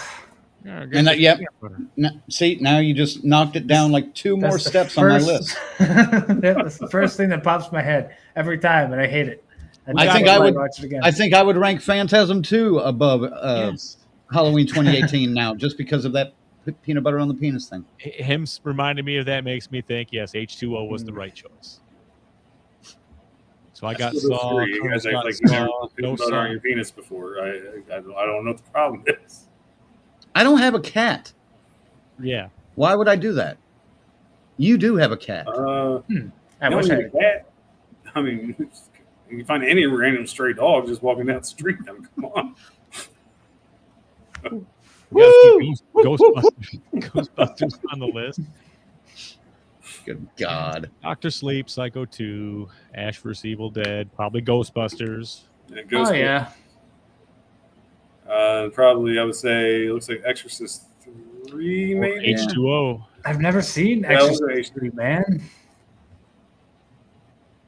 Yeah, And that, yep. See, now you just knocked it down like two more That's the steps on my first- list. That's the first thing that pops in my head every time, and I hate it. I think I would. watch it again. I think I would rank Phantasm 2 above Yes. Halloween 2018 now, just because of that peanut butter on the penis thing. Him reminding me of that makes me think, yes, H2O was the right choice. So I got Saw. You Colonel's guys act got like you never Saw, put no butter Saw. on your penis before. I don't know what the problem is. I don't have a cat. Yeah. Why would I do that? You do have a cat. I wish I had. Cat. I mean, you can find any random stray dog just walking down the street. I mean, come on. We gotta keep Ghostbusters on the list. Good God. Doctor Sleep, Psycho 2, Ash vs. Evil Dead, probably Ghostbusters. And it goes Oh yeah, probably I would say it looks like Exorcist 3 Or maybe. H2O. I've never seen Yeah, those Exorcist are 3, man.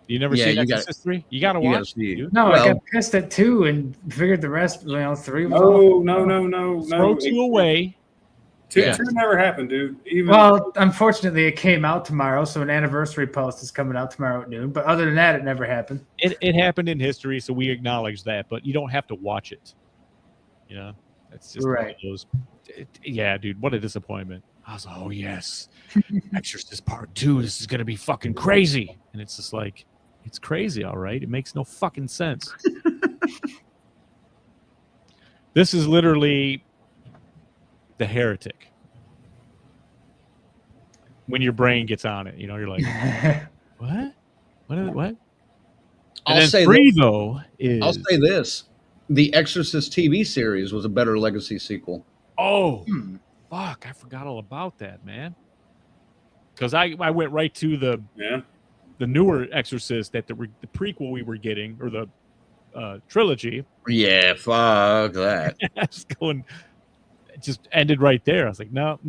You never Yeah, seen you Exorcist 3? You gotta you gotta watch see it, it. dude. No, I Well- got pissed at 2 and figured the rest, 3 was all. No. Throw 2 away. Two Yeah. never happened, dude. Even Well, unfortunately, it came out tomorrow, so an anniversary post is coming out tomorrow at noon. But other than that, it never happened. It happened in history, so we acknowledge that, but you don't have to watch it. You know? It's just one of Right. those. Yeah, dude, what a disappointment. I was like, oh, yes. Exorcist Part 2, this is going to be fucking crazy. And it's just like, it's crazy, all right? It makes no fucking sense. This is literally The Heretic. When your brain gets on it, you're like, what? What? And I'll then say 3, this. though, is... I'll say this. The Exorcist TV series was a better legacy sequel. Oh, fuck. I forgot all about that, man. Because I went right to the newer Exorcist, that the prequel we were getting, or the trilogy. Yeah, fuck that. It just ended right there. I was like, no.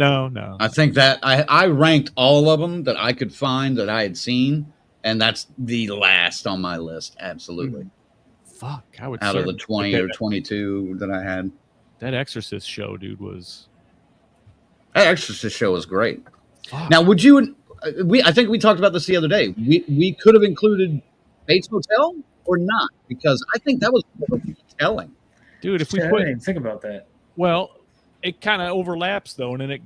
I think that I ranked all of them that I could find that I had seen, and that's the last on my list. Absolutely. Fuck. I would Out of the certainly 20 or put 22 that I had. that Exorcist show, dude, was... That Exorcist show was great. Fuck. Now, would you? I think we talked about this the other day. We could have included Bates Motel or not, because I think that was telling. Dude, if we I put... didn't even think about that. Well, it kind of overlaps, though, and then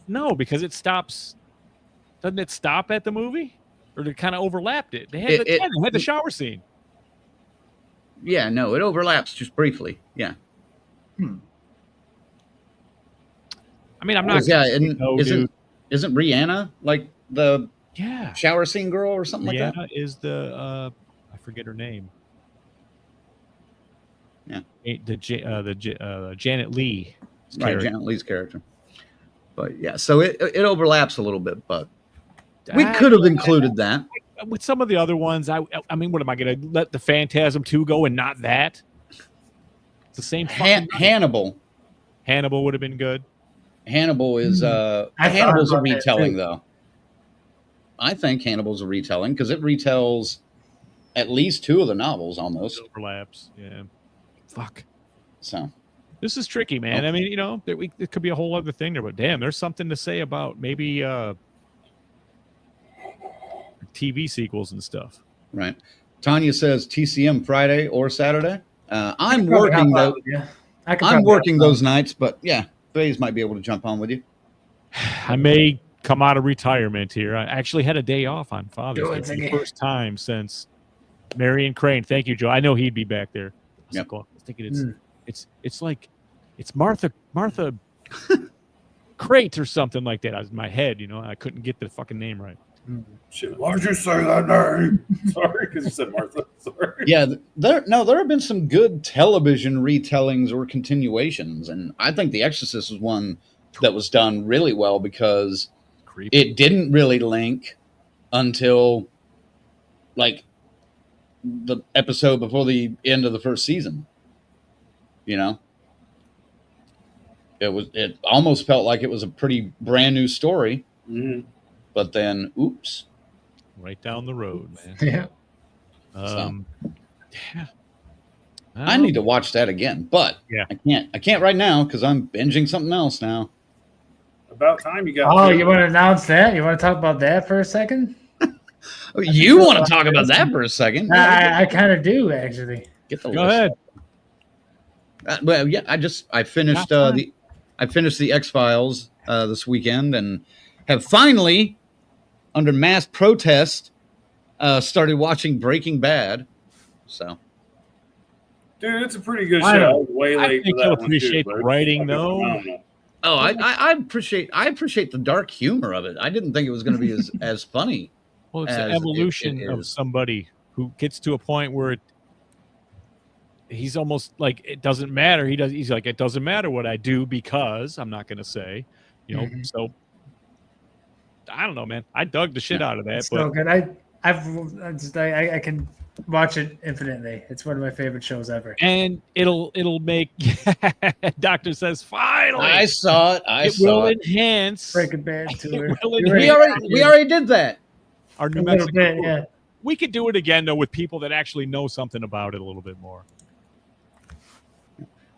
no, because it stops... Doesn't it stop at the movie? Or it kind of overlapped it? They had they had the shower scene. Yeah, no, it overlaps just briefly. Yeah. I mean, I'm not... Yeah, and dude. isn't Rihanna like the Yeah. shower scene girl or something like that? Rihanna is the I forget her name. Yeah. The Janet Leigh. Right, Janet Leigh's character. But yeah, so it overlaps a little bit, but we could have included that. With some of the other ones. I mean, what am I going to let the Phantasm 2 go and not that? It's the same. Hannibal. Hannibal would have been good. Hannibal is Hannibal's a retelling though. I think Hannibal's a retelling because it retells at least 2 of the novels almost. It overlaps. Yeah. Fuck. So this is tricky, man. I mean, it could be a whole other thing there, but damn, there's something to say about maybe TV sequels and stuff. right. Tanya says TCM Friday or Saturday. I'm working though. I'm working those nights, but yeah, Faze might be able to jump on with you. I may come out of retirement here. I actually had a day off on Father's Do Day it for the again. first time since Marion Crane. Thank you, Joe. I know he'd be back there. I was thinking it's like it's Martha Crate or something like that. I was in my head, I couldn't get the fucking name right. Shit, why did you say that name? Sorry, because you said Martha. Sorry. Yeah, there have been some good television retellings or continuations, and I think The Exorcist is one that was done really well because it didn't really link until like the episode before the end of the first season. It almost felt like it was a pretty brand new story. Mm-hmm. but then oops. Right down the road, man. Yeah. Yeah. I need to watch that again, but Yeah. I can't right now because I'm binging something else now. About time you got. Oh, through. you want to announce that? You want to talk about that for a second? Oh, you want to talk about that for a second? I kind of do, actually. Get the Go list ahead. up. Well, yeah, I finished the X-Files this weekend and have finally, under mass protest, started watching Breaking Bad. So, Dude, it's a pretty good I show. I know. was way I late think for you'll that one appreciate too, the but it's writing, fucking though. phenomenal. I appreciate the dark humor of it. I didn't think it was going to be as funny. Well, it's the as evolution it of is. somebody who gets to a point where he's almost like it doesn't matter. He's like, it doesn't matter what I do because I'm not going to say, So I don't know, man. I dug the shit out of that, It's but so good. I can watch it infinitely. It's one of my favorite shows ever. and it'll make Doctor says finally I saw it. it will enhance Breaking Bad tour. It will You're enhance We already did that. our New a little Mexico. bit, tour. yeah. We could do it again though with people that actually know something about it a little bit more.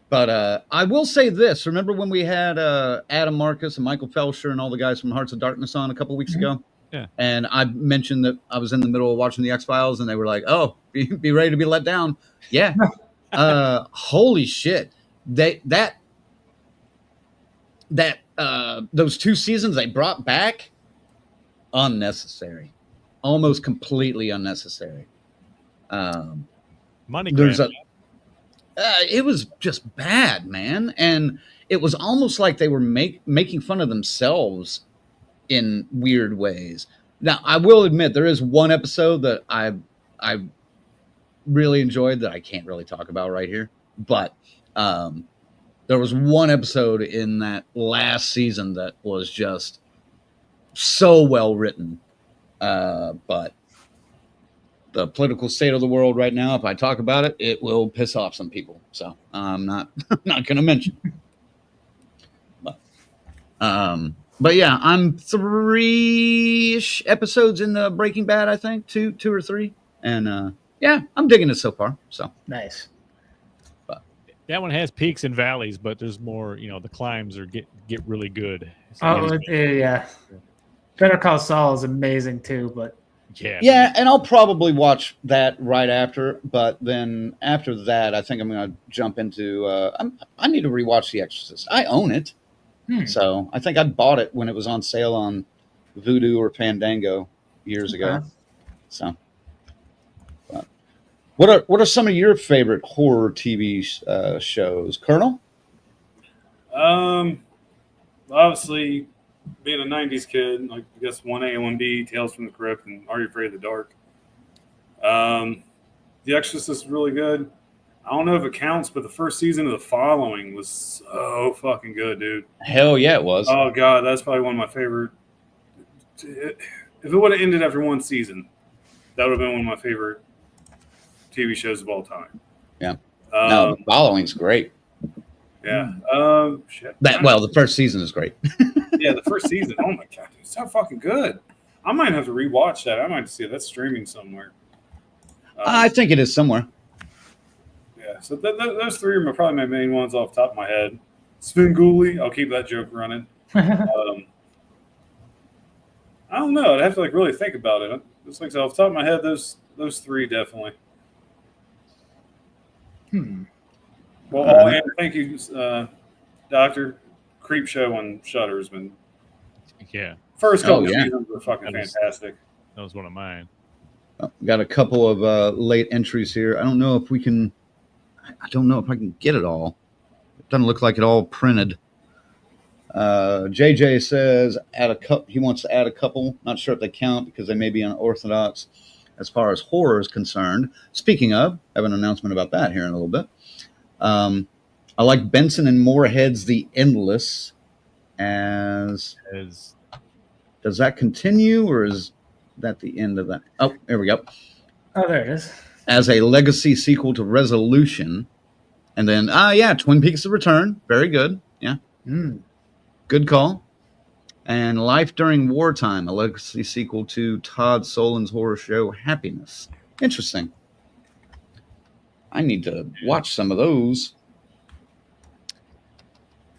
But I will say this. Remember when we had Adam Marcus and Michael Felsher and all the guys from Hearts of Darkness on a couple weeks ago? Yeah. And I mentioned that I was in the middle of watching the X-Files, and they were like, oh, be ready to be let down. Yeah. Holy shit. Those 2 seasons they brought back, unnecessary. Almost completely unnecessary. Money There's grab. it was just bad, man. And it was almost like they were making fun of themselves in weird ways. Now, I will admit there is one episode that I really enjoyed that I can't really talk about right here. But there was one episode in that last season that was just so well written. But the political state of the world right now, if I talk about it, it will piss off some people. So I'm not going to mention. But yeah, I'm 3-ish episodes in the Breaking Bad, I think, two or 3, and yeah, I'm digging it so far. So Nice. That one has peaks and valleys, but there's more. The climbs are get really good. Yeah. Better Call Saul is amazing too, but yeah, and I'll probably watch that right after. But then after that, I think I'm going to jump into. I need to rewatch The Exorcist. I own it. So I think I bought it when it was on sale on Vudu or Fandango years ago. So, what are some of your favorite horror TV shows, Colonel? Obviously, being a '90s kid, like I guess 1A and 1B, Tales from the Crypt, and Are You Afraid of the Dark? The Exorcist is really good. I don't know if it counts, but the first season of The Following was so fucking good, dude. Hell yeah, it was. Oh god, that's probably one of my favorite. If it would have ended after one season, that would have been one of my favorite TV shows of all time. Yeah. No, The Following's great. Yeah. Shit. The first season is great. Yeah, the first season. Oh my god, it's so fucking good. I might have to rewatch that. I might see it. That's streaming somewhere. I think it is somewhere. Yeah, so those 3 are probably my main ones off the top of my head. Svengoolie, I'll keep that joke running. I don't know. I'd have to really think about it. Just like off the top of my head, those 3 definitely. Well, and thank you, Doctor. Creep Show on Shudder has been. Yeah. First couple seasons were fucking fantastic. That was one of mine. Got a couple of late entries here. I don't know if we can. I don't know if I can get it all. It doesn't look like it all printed. JJ says he wants to add a couple. Not sure if they count because they may be unorthodox as far as horror is concerned. Speaking of, I have an announcement about that here in a little bit. I like Benson and Moorhead's The Endless. Does that continue or is that the end of that? Oh, there we go. Oh, there it is. As a legacy sequel to Resolution. And then, Twin Peaks: The Return. Very good. Yeah. Good call. And Life During Wartime, a legacy sequel to Todd Solond's horror show Happiness. Interesting. I need to watch some of those.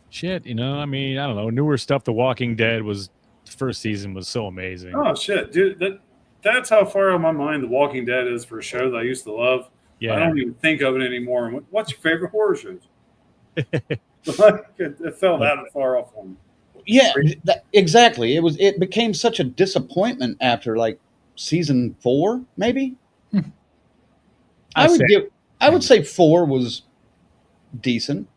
Shit, I mean, I don't know. Newer stuff. The Walking Dead the first season was so amazing. Oh shit, dude! That's how far on my mind The Walking Dead is for a show that I used to love. Yeah. I don't even think of it anymore. What's your favorite horror shows? It fell that far off on me. Yeah, exactly. It became such a disappointment after like season 4, maybe. I would say 4 was decent.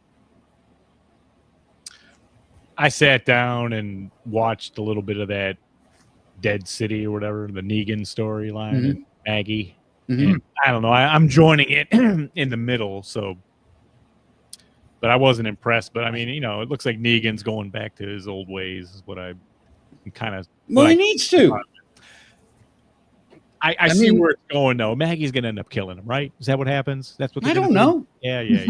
I sat down and watched a little bit of that Dead City or whatever, the Negan storyline and Maggie. Mm-hmm. And I don't know. I'm joining it in the middle, so. But I wasn't impressed. But I mean, it looks like Negan's going back to his old ways. Is what I'm kind of. Well, he needs to. I see where it's going though. Maggie's gonna end up killing him, right? Is that what happens? That's what I don't know. Yeah.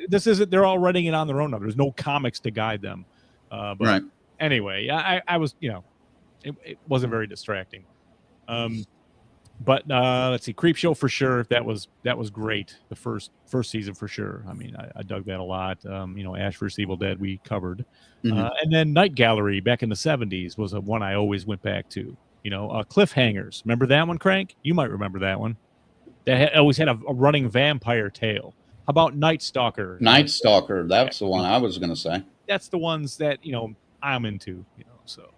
This isn't. They're all running it on their own now. There's no comics to guide them. But right. Anyway, I was, it wasn't very distracting. But let's see, Creepshow for sure. That was great. The first season for sure. I mean, I dug that a lot. Ash vs. Evil Dead we covered, and then Night Gallery back in the 70s was one I always went back to. Cliffhangers. Remember that one, Crank? You might remember that one. That always had a running vampire tale. How about Night Stalker? Night Stalker. That's the one I was going to say. That's the ones that I'm into. So.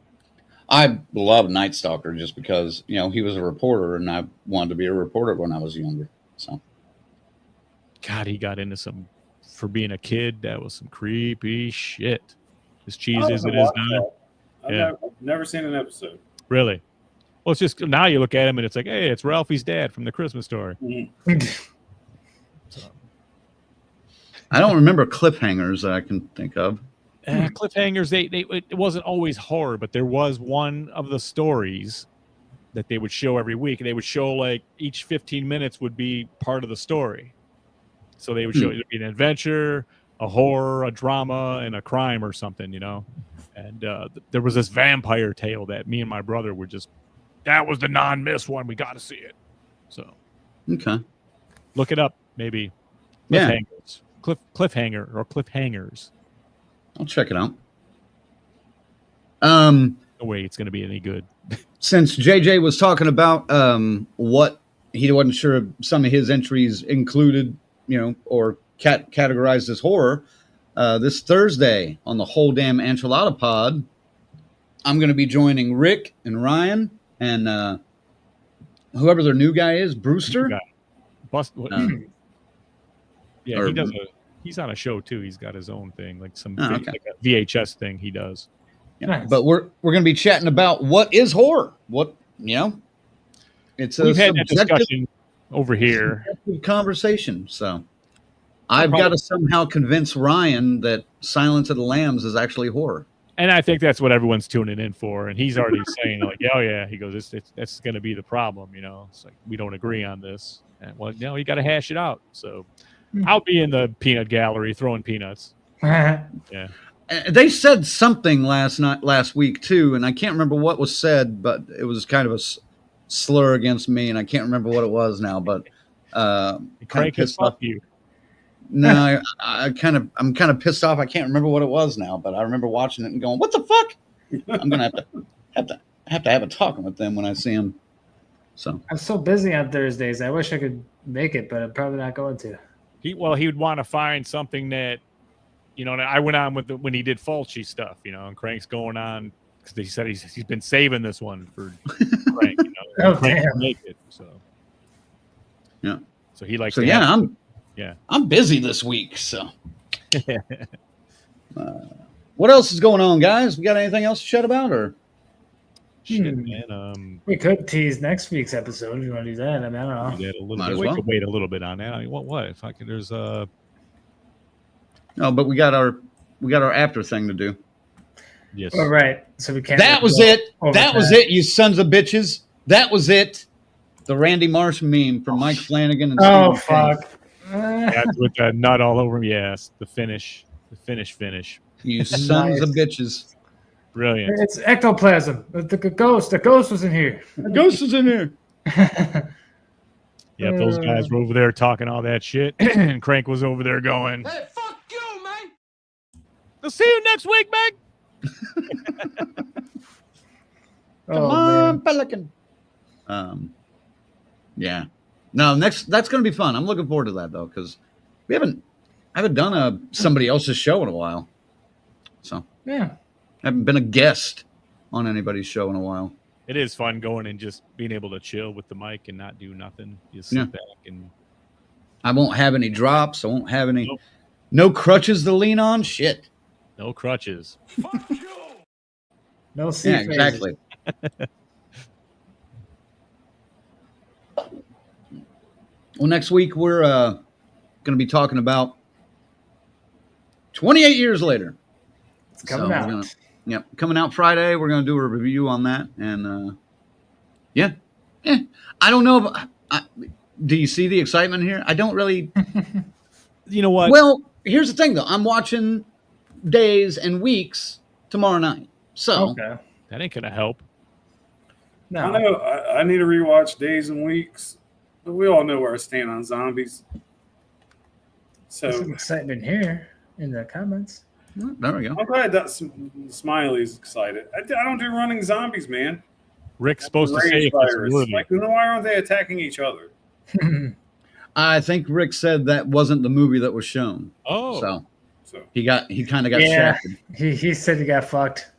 I love Night Stalker just because, he was a reporter and I wanted to be a reporter when I was younger. So, God, he got into for being a kid, that was some creepy shit. As cheesy as it is now. I've never seen an episode. Really? Well, it's just now you look at him and it's like, hey, it's Ralphie's dad from the Christmas Story. Mm-hmm. So. I don't remember cliffhangers that I can think of. Cliffhangers, it wasn't always horror, but there was one of the stories that they would show every week. And they would show like each 15 minutes would be part of the story. So they would show it would be an adventure, a horror, a drama, and a crime or something, And there was this vampire tale that me and my brother were that was the non-miss one. We got to see it. So, okay. Look it up, maybe. Cliffhangers. Cliffhanger or cliffhangers. I'll check it out. No way it's going to be any good. Since JJ was talking about what he wasn't sure if some of his entries included, or categorized as horror, this Thursday on the Whole Damn Enchilada Pod, I'm going to be joining Rick and Ryan and whoever their new guy is, Brewster. Yeah, he does he's on a show too. He's got his own thing, like like a VHS thing he does. Yeah. Nice. But we're going to be chatting about what is horror. What it's we've had that discussion over here. Conversation. So I've got to somehow convince Ryan that Silence of the Lambs is actually horror. And I think that's what everyone's tuning in for. And he's already saying like, oh yeah, he goes, that's going to be the problem. It's like we don't agree on this. And you got to hash it out. So. I'll be in the peanut gallery throwing peanuts. Yeah. They said something last week too, and I can't remember what was said, but it was kind of a slur against me, and I can't remember what it was now. But Crank has fucked you. No, I'm kind of pissed off. I can't remember what it was now, but I remember watching it and going, "What the fuck?" I'm gonna have to have a talk with them when I see them. So I'm so busy on Thursdays. I wish I could make it, but I'm probably not going to. He would want to find something that, I went on with when he did Fulci stuff, and Crank's going on because he said he's been saving this one for Crank. Crank to make it, so yeah. So he likes. So I'm busy this week. So what else is going on, guys? We got anything else to chat about or? Shit, man. We could tease next week's episode if you want to do that. I mean, I don't know. We could wait a little bit on that. I mean, what? If I can, there's No, but we got our after thing to do. Yes. All right. So we can't. That was it. That was it. You sons of bitches. That was it. The Randy Marsh meme from Mike Flanagan and Stephen fuck. That's with the nut all over him. Yes, the finish. You sons of bitches. Brilliant. It's ectoplasm. The ghost. The ghost was in here. The ghost is in here. Yep, those guys were over there talking all that shit, and Crank was over there going, Hey, fuck you, man! "I'll see you next week, Meg." Come on, Pelican. Yeah. No, that's going to be fun. I'm looking forward to that though, because I haven't done somebody else's show in a while. So Yeah. I haven't been a guest on anybody's show in a while. It is fun going and just being able to chill with the mic and not do nothing. Just sit back and. I won't have any drops. I won't have any. Nope. No crutches to lean on. Shit. No crutches. Fuck you! No C Yeah, phrases. exactly. Well, next week we're going to be talking about 28 years later. It's coming out. Coming out Friday. We're going to do a review on that, and I don't know. Do you see the excitement here? I don't really. You know what? Well, here's the thing, though. I'm watching Days and Weeks tomorrow night, so Okay. That ain't gonna help. No. I know I need to rewatch Days and Weeks, but we all know where I stand on zombies. So There's some excitement here in the comments. well, there we go. I'm glad that Smiley's excited. I don't do running zombies, man. Rick's supposed to say Rage if it's virus. worthy. Like, then why aren't they attacking each other? I think Rick said that wasn't the movie that was shown, Oh, so he kind of got Yeah. shafted. He said he got fucked.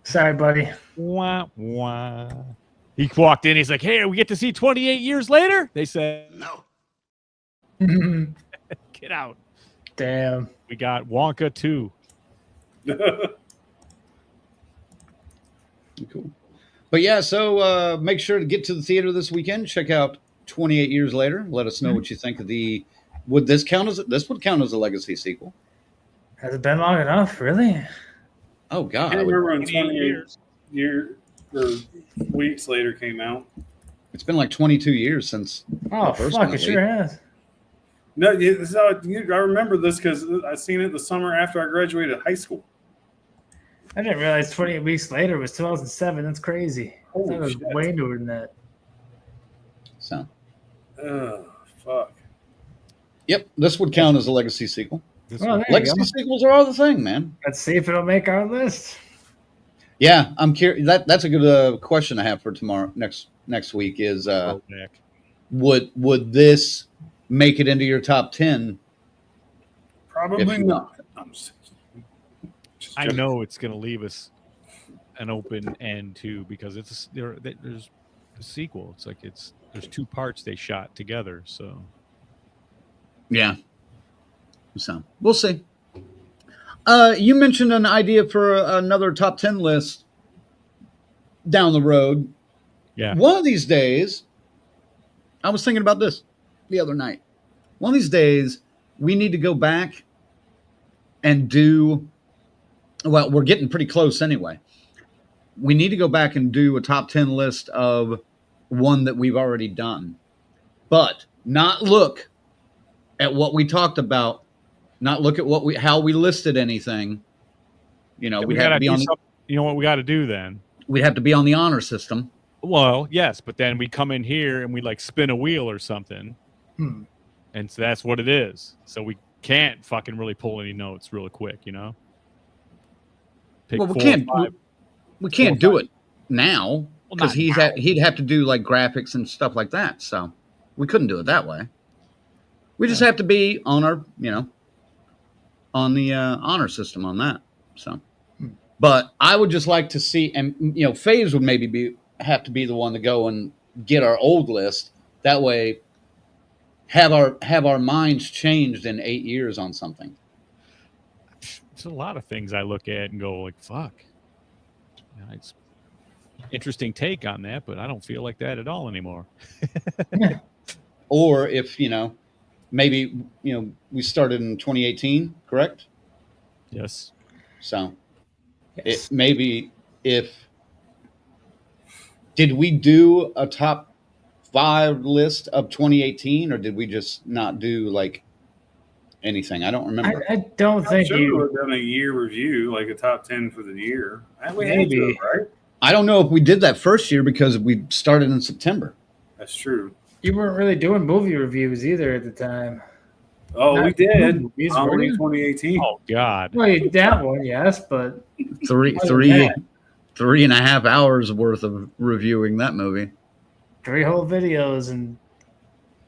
Sorry, buddy. wah, wah. He walked in. He's like, "Hey, we get to see 28 years later." They said, Damn. "Get out." We got Wonka 2. Cool. But yeah, so make sure to get to the theater this weekend. Check out 28 Years Later. Let us know what you think of the. Would this count as this would count as a legacy sequel? Has it been long enough? Really? Oh I God, can't remember when 28 28 years or weeks later came out. it's been like 22 years since. Oh, The first fuck. one, It sure has. No, I remember this because I seen it the summer after I graduated high school. I didn't realize 28 weeks later was 2007. That's crazy. I thought it was Holy shit. way newer than that. So, Oh, fuck. yep, this would count as a legacy sequel. Well, there you Legacy go. sequels are all the thing, man. Let's see if it'll make our list. Yeah, I'm curious. That's a good question to have for tomorrow. Next week is Nick. would this make it into your top 10? Probably If- not. I'm just I joking. know it's gonna leave us an open end too, because there's a sequel. It's like there's two parts they shot together. So Yeah. So we'll see. You mentioned an idea for another top 10 list down the road. yeah, One of these days, I was thinking about this the other night. One of these days, we need to go back and do. Well, we're getting pretty close anyway. We need to go back and do a top 10 list of one that we've already done, but not look at what we talked about, not look at how we listed anything. You know, we'd have to be on. You know what we got to do then? We'd have to be on the honor system. Well, yes, but then we come in here and we like spin a wheel or something, and so that's what it is. So we can't fucking really pull any notes real quick, you know. Pick Well, we 4 or can't. 5. We can't do it now because not he'd have to do like graphics and stuff like that. So we couldn't do it that way. We just have to be on our, on the honor system on that. So, but I would just like to see, and Faves would maybe have to be the one to go and get our old list. That way, have our minds changed in 8 years on something. There's a lot of things I look at and go like, "Fuck." It's interesting take on that, but I don't feel like that at all anymore. Or if maybe we started in 2018, correct? Yes. So Yes. maybe did we do a top 5 list of 2018, or did we just not do like anything. I don't remember. I don't I'm think sure we you. would have done a year review, like a top 10 for the year. We had to, Maybe. right? I don't know if we did that first year because we started in September. That's true. You weren't really doing movie reviews either at the time. Oh, we Not did. movies, were Halloween you? 2018. Oh God. Well, that one, yes, but Three, Other three, than 3.5 hours worth of reviewing that movie. 3 whole videos and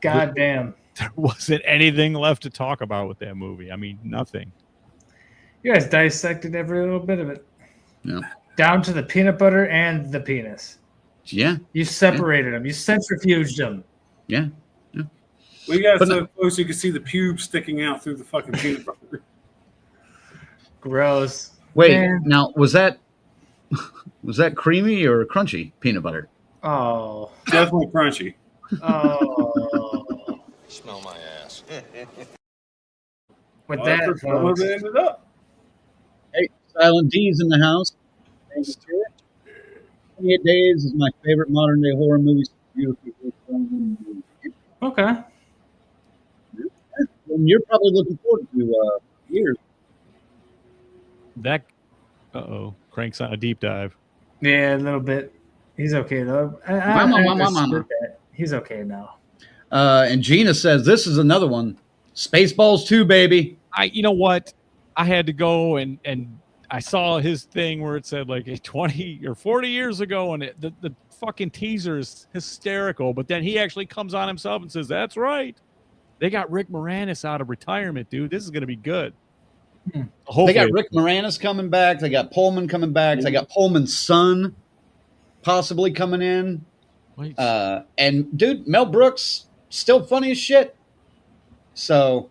goddamn, There wasn't anything left to talk about with that movie. I mean, nothing. you guys dissected every little bit of it. Yeah. Down to the peanut butter and the penis. Yeah. You separated them. You centrifuged them. Yeah. We got But so close you could see the pubes sticking out through the fucking peanut butter. Gross. Wait, Man. now was that creamy or crunchy peanut butter? Oh. Definitely crunchy. Oh. Smell my ass. With Well, that, that's where folks, it ended up. Hey, Silent D's in the house. Thank you to it. 28 Days is my favorite modern day horror movie. It's beautifully filmed. okay. And you're probably looking forward to years. That cranks on a deep dive. Yeah, a little bit. He's okay though. Mama. He's okay now. And Gina says this is another one. Spaceballs 2, baby. You know what? I had to go and I saw his thing where it said like 20 or 40 years ago, and the fucking teaser is hysterical. But then he actually comes on himself and says, "That's right. They got Rick Moranis out of retirement, dude. This is going to be good." They got Rick Moranis coming back. They got Pullman coming back. They got Pullman's son possibly coming in. And dude, Mel Brooks still funny as shit. So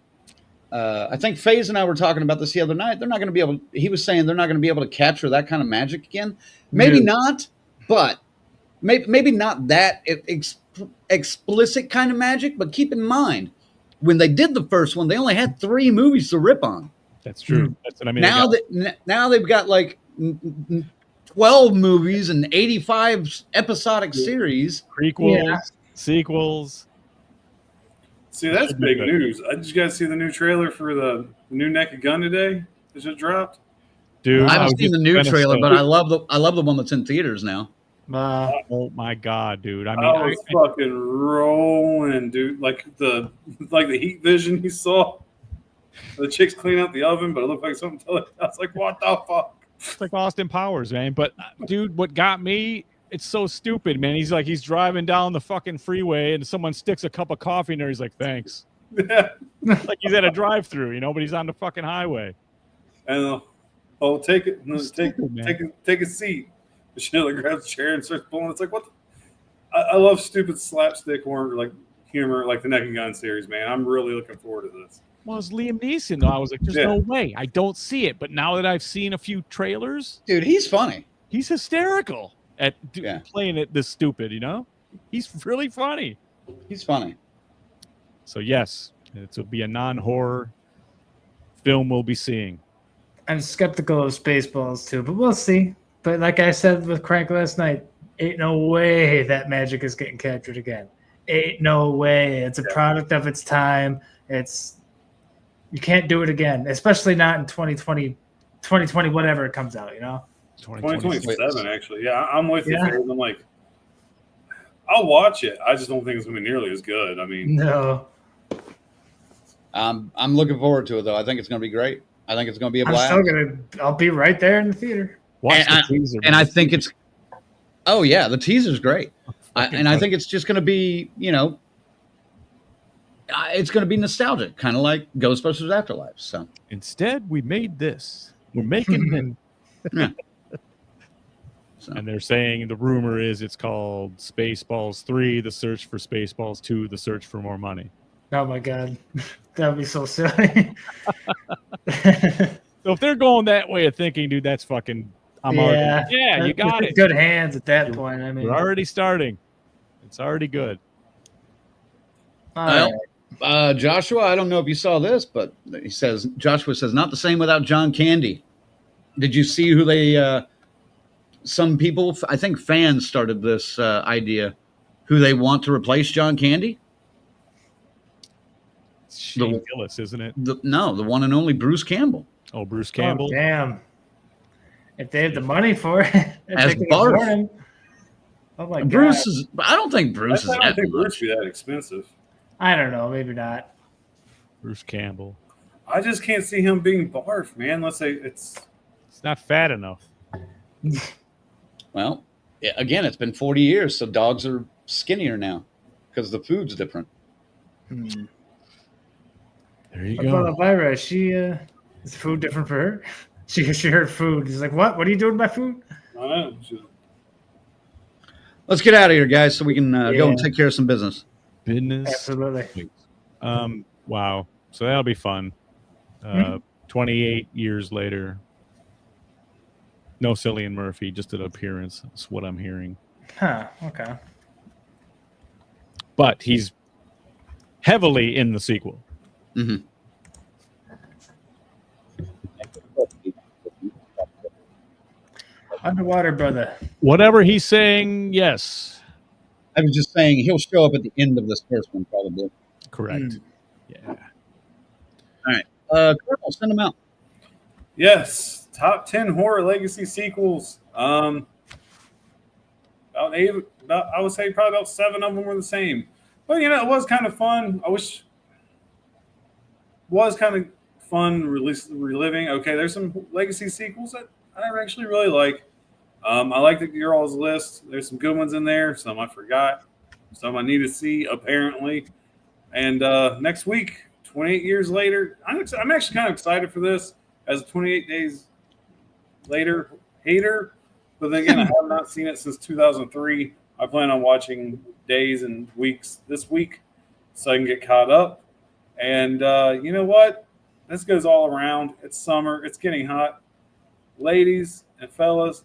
I think FaZe and I were talking about this the other night. They're not going to be able. He was saying they're not going to be able to capture that kind of magic again. Maybe not, but maybe not that explicit kind of magic. But keep in mind, when they did the first one, they only had 3 movies to rip on. That's true. That's what I mean. Now they've got like 12 movies and 85 episodic series. Prequels, sequels. See, that's big news. Did you guys see the new trailer for the new Naked Gun today? It just dropped. Dude, I haven't seen the new trailer, but I love the one that's in theaters now. Oh my god, dude! I mean, I was fucking rolling, dude. Like the heat vision you saw. The chicks clean out the oven, but it looked like something. I was like, what the fuck? It's like Austin Powers, man. But dude, what got me? It's so stupid, man. He's driving down the fucking freeway, and someone sticks a cup of coffee in there. He's like, "Thanks." Yeah. Like he's at a drive-through, but he's on the fucking highway. And take it. No, take a seat. Sheila grabs a chair and starts pulling. It's like, what? I love stupid slapstick humor, like the Naked Gun series, man. I'm really looking forward to this. Well, it's Liam Neeson, though. I was like, there's no way. I don't see it. But now that I've seen a few trailers, dude, he's funny. He's hysterical at playing it this stupid, He's really funny. He's funny. So, yes, it will be a non-horror film we'll be seeing. I'm skeptical of Spaceballs too, but we'll see. But like I said with Crank last night, ain't no way that magic is getting captured again. Ain't no way. It's a product of its time. You can't do it again, especially not in 2020, whatever it comes out, 2027, actually. Yeah, I'm with you. I'm like, I'll watch it. I just don't think it's going to be nearly as good. I mean, no. I'm looking forward to it, though. I think it's going to be great. I think it's going to be a blast. I'll be right there in the theater. Watch the teaser. And I think it's, oh yeah, the teaser's great. I think it's just going to be, it's going to be nostalgic, kind of like Ghostbusters Afterlife. So instead, we made this. We're making it. Yeah. And they're saying the rumor is it's called Spaceballs 3, The Search for Spaceballs 2, The Search for More Money. Oh my god, that would be so silly. So if they're going that way of thinking, dude, that's fucking. You got it. Good hands at that point. I mean, we're already starting. It's already good. Joshua, I don't know if you saw this, but Joshua says not the same without John Candy. Did you see who they? Some people, I think fans started this idea, who they want to replace John Candy. Shane Gillis, isn't it? The one and only Bruce Campbell. Oh, Bruce Campbell. Oh, damn. If they have the money for it, if As they can Barf. afford him. Oh my Bruce god. is. I don't think Bruce is I don't that think Bruce much. would be that expensive. I don't know. Maybe not. Bruce Campbell. I just can't see him being Barf, man. Let's say it's not fat enough. Well, again, it's been 40 years, so dogs are skinnier now because the food's different. There you What go. about Elvira? Is food different for her? She heard food. She's like, what? What are you doing with my food? I don't know. Let's get out of here, guys, so we can go and take care of some business. Absolutely. Wow. So that'll be fun. 28 years later. No Cillian Murphy, just an appearance. That's what I'm hearing. Huh. Okay. But he's heavily in the sequel. Mm-hmm. Underwater brother. Whatever he's saying, yes. I was just saying he'll show up at the end of this first one, probably. Correct. Yeah. All right. Colonel, send them out. Yes, top 10 horror legacy sequels. I would say probably about 7 of them were the same. But it was kind of fun. Was kind of fun reliving. Okay, there's some legacy sequels that I actually really like. I like your all's list. There's some good ones in there. Some I forgot. Some I need to see, apparently. And next week, 28 years later, I'm actually kind of excited for this as a 28 days later hater. But then again, I have not seen it since 2003. I plan on watching days and weeks this week so I can get caught up. And you know what? This goes all around. It's summer. It's getting hot. Ladies and fellas,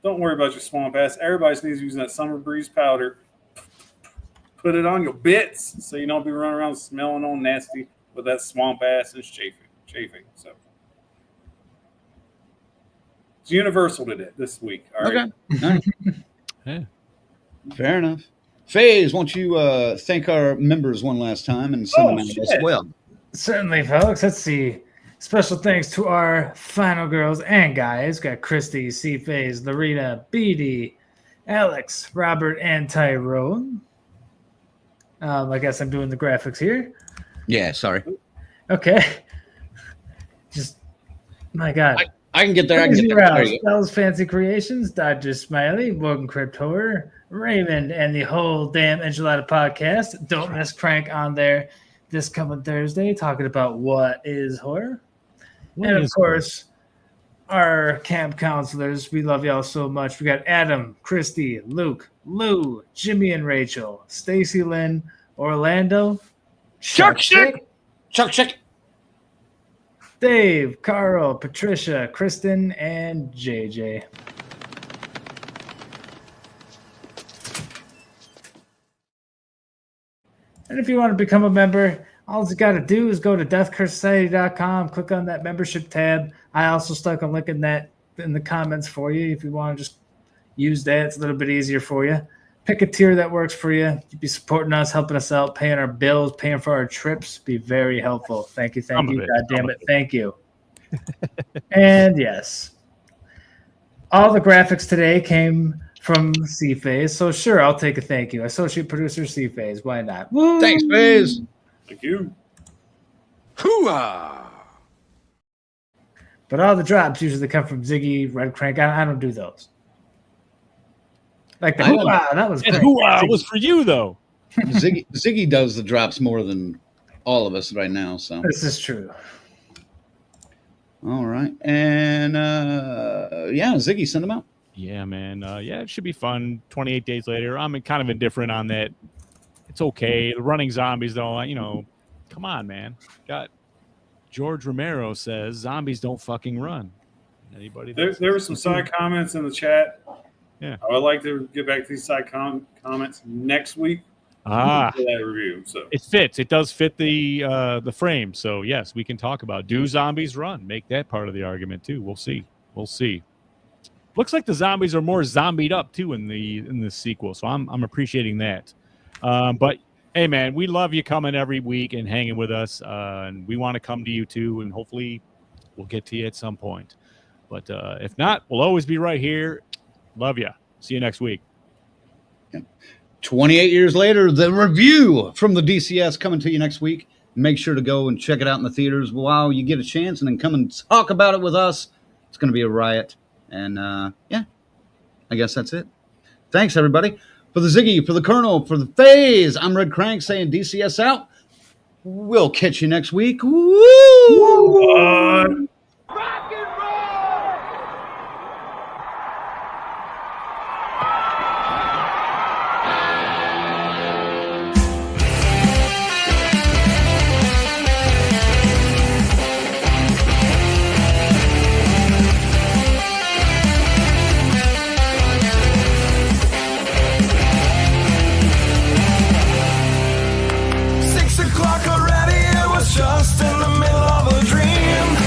don't worry about your swamp ass. Everybody needs using that summer breeze powder. Put it on your bits so you don't be running around smelling all nasty with that swamp ass and chafing. So it's universal today this week. All right. Okay. All right. Yeah. Fair enough. FaZe, won't you thank our members one last time and send them out as well? Certainly, folks. Let's see. Special thanks to our final girls and guys. Got Christy, C-Phase, Lorena, BD, Alex, Robert, and Tyrone. I guess I'm doing the graphics here. Yeah, sorry. Okay. Just, my God. I can get there. Crazy There Rouse, you go. Spells Fancy Creations, Dr. Smiley, Morgan Crypt Horror, Raymond, and the whole damn Enchilada podcast. Don't miss Crank on there this coming Thursday, talking about what is horror. And of course, our camp counselors. We love y'all so much. We got Adam, Christy, Luke, Lou, Jimmy and Rachel, Stacy Lynn, Orlando, Chuck Chick, Dave, Carl, Patricia, Kristen, and JJ. And if you want to become a member, all you got to do is go to deathcursesociety.com, click on that membership tab. I also stuck a link in that in the comments for you if you want to just use that. It's a little bit easier for you. Pick a tier that works for you. You'd be supporting us, helping us out, paying our bills, paying for our trips. Be very helpful. Thank you. God damn it. Thank you. And yes, all the graphics today came from C-Phase. So sure, I'll take a thank you. Associate producer C-Phase. Why not? Woo! Thanks, FaZe. Thank you. Hooah! But all the drops usually come from Ziggy, Red Crank. I don't do those. Like the hoo-ah, that was And great. hoo-ah was for you, though. Ziggy does the drops more than all of us right now. So This is true. all right, and yeah, Ziggy, send them out. Yeah, man. Yeah, it should be fun. 28 days later. I'm kind of indifferent on that. It's okay. The running zombies, though, come on, man. Got George Romero says zombies don't fucking run. Anybody? There were some side comments in the chat. Yeah. I would like to get back to these side comments next week. For that review. So It fits. It does fit the frame. So yes, we can talk about do zombies run? Make that part of the argument too. We'll see. Looks like the zombies are more zombied up too in the sequel. So I'm appreciating that. But Hey, man, we love you coming every week and hanging with us. And we want to come to you, too. And hopefully we'll get to you at some point. But if not, we'll always be right here. Love you. See you next week. 28 years later, the review from the DCS coming to you next week. Make sure to go and check it out in the theaters while you get a chance, and then come and talk about it with us. It's going to be a riot. And yeah, I guess that's it. Thanks, everybody. For the Ziggy, for the Colonel, for the Phase, I'm Red Crank saying DCS out. We'll catch you next week. Woo! Rock and roll! 6 o'clock already, it was just in the middle of a dream.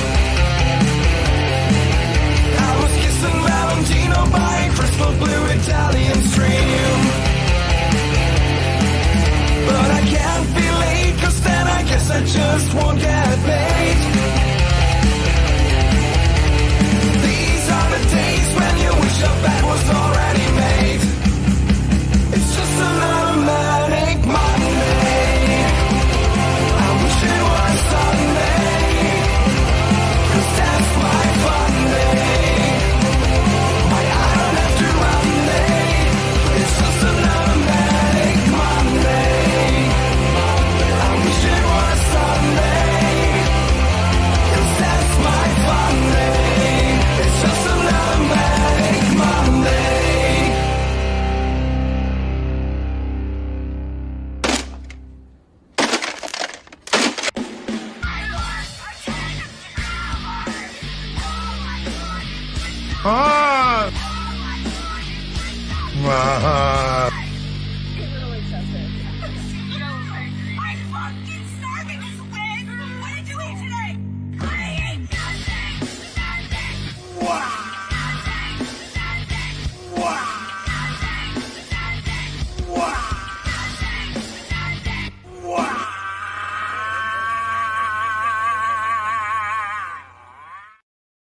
I was kissing Valentino by a crystal blue Italian stream. But I can't be late, 'cause then I guess I just won't get paid. These are the days when you wish your bed was already made. It's just another manic Monday. I wish it was Sunday, 'cause that's my fun day. Why I don't have to run day. It's just another manic Monday. I wish it was Sunday, 'cause that's my fun day. It's just another manic Monday. Ah!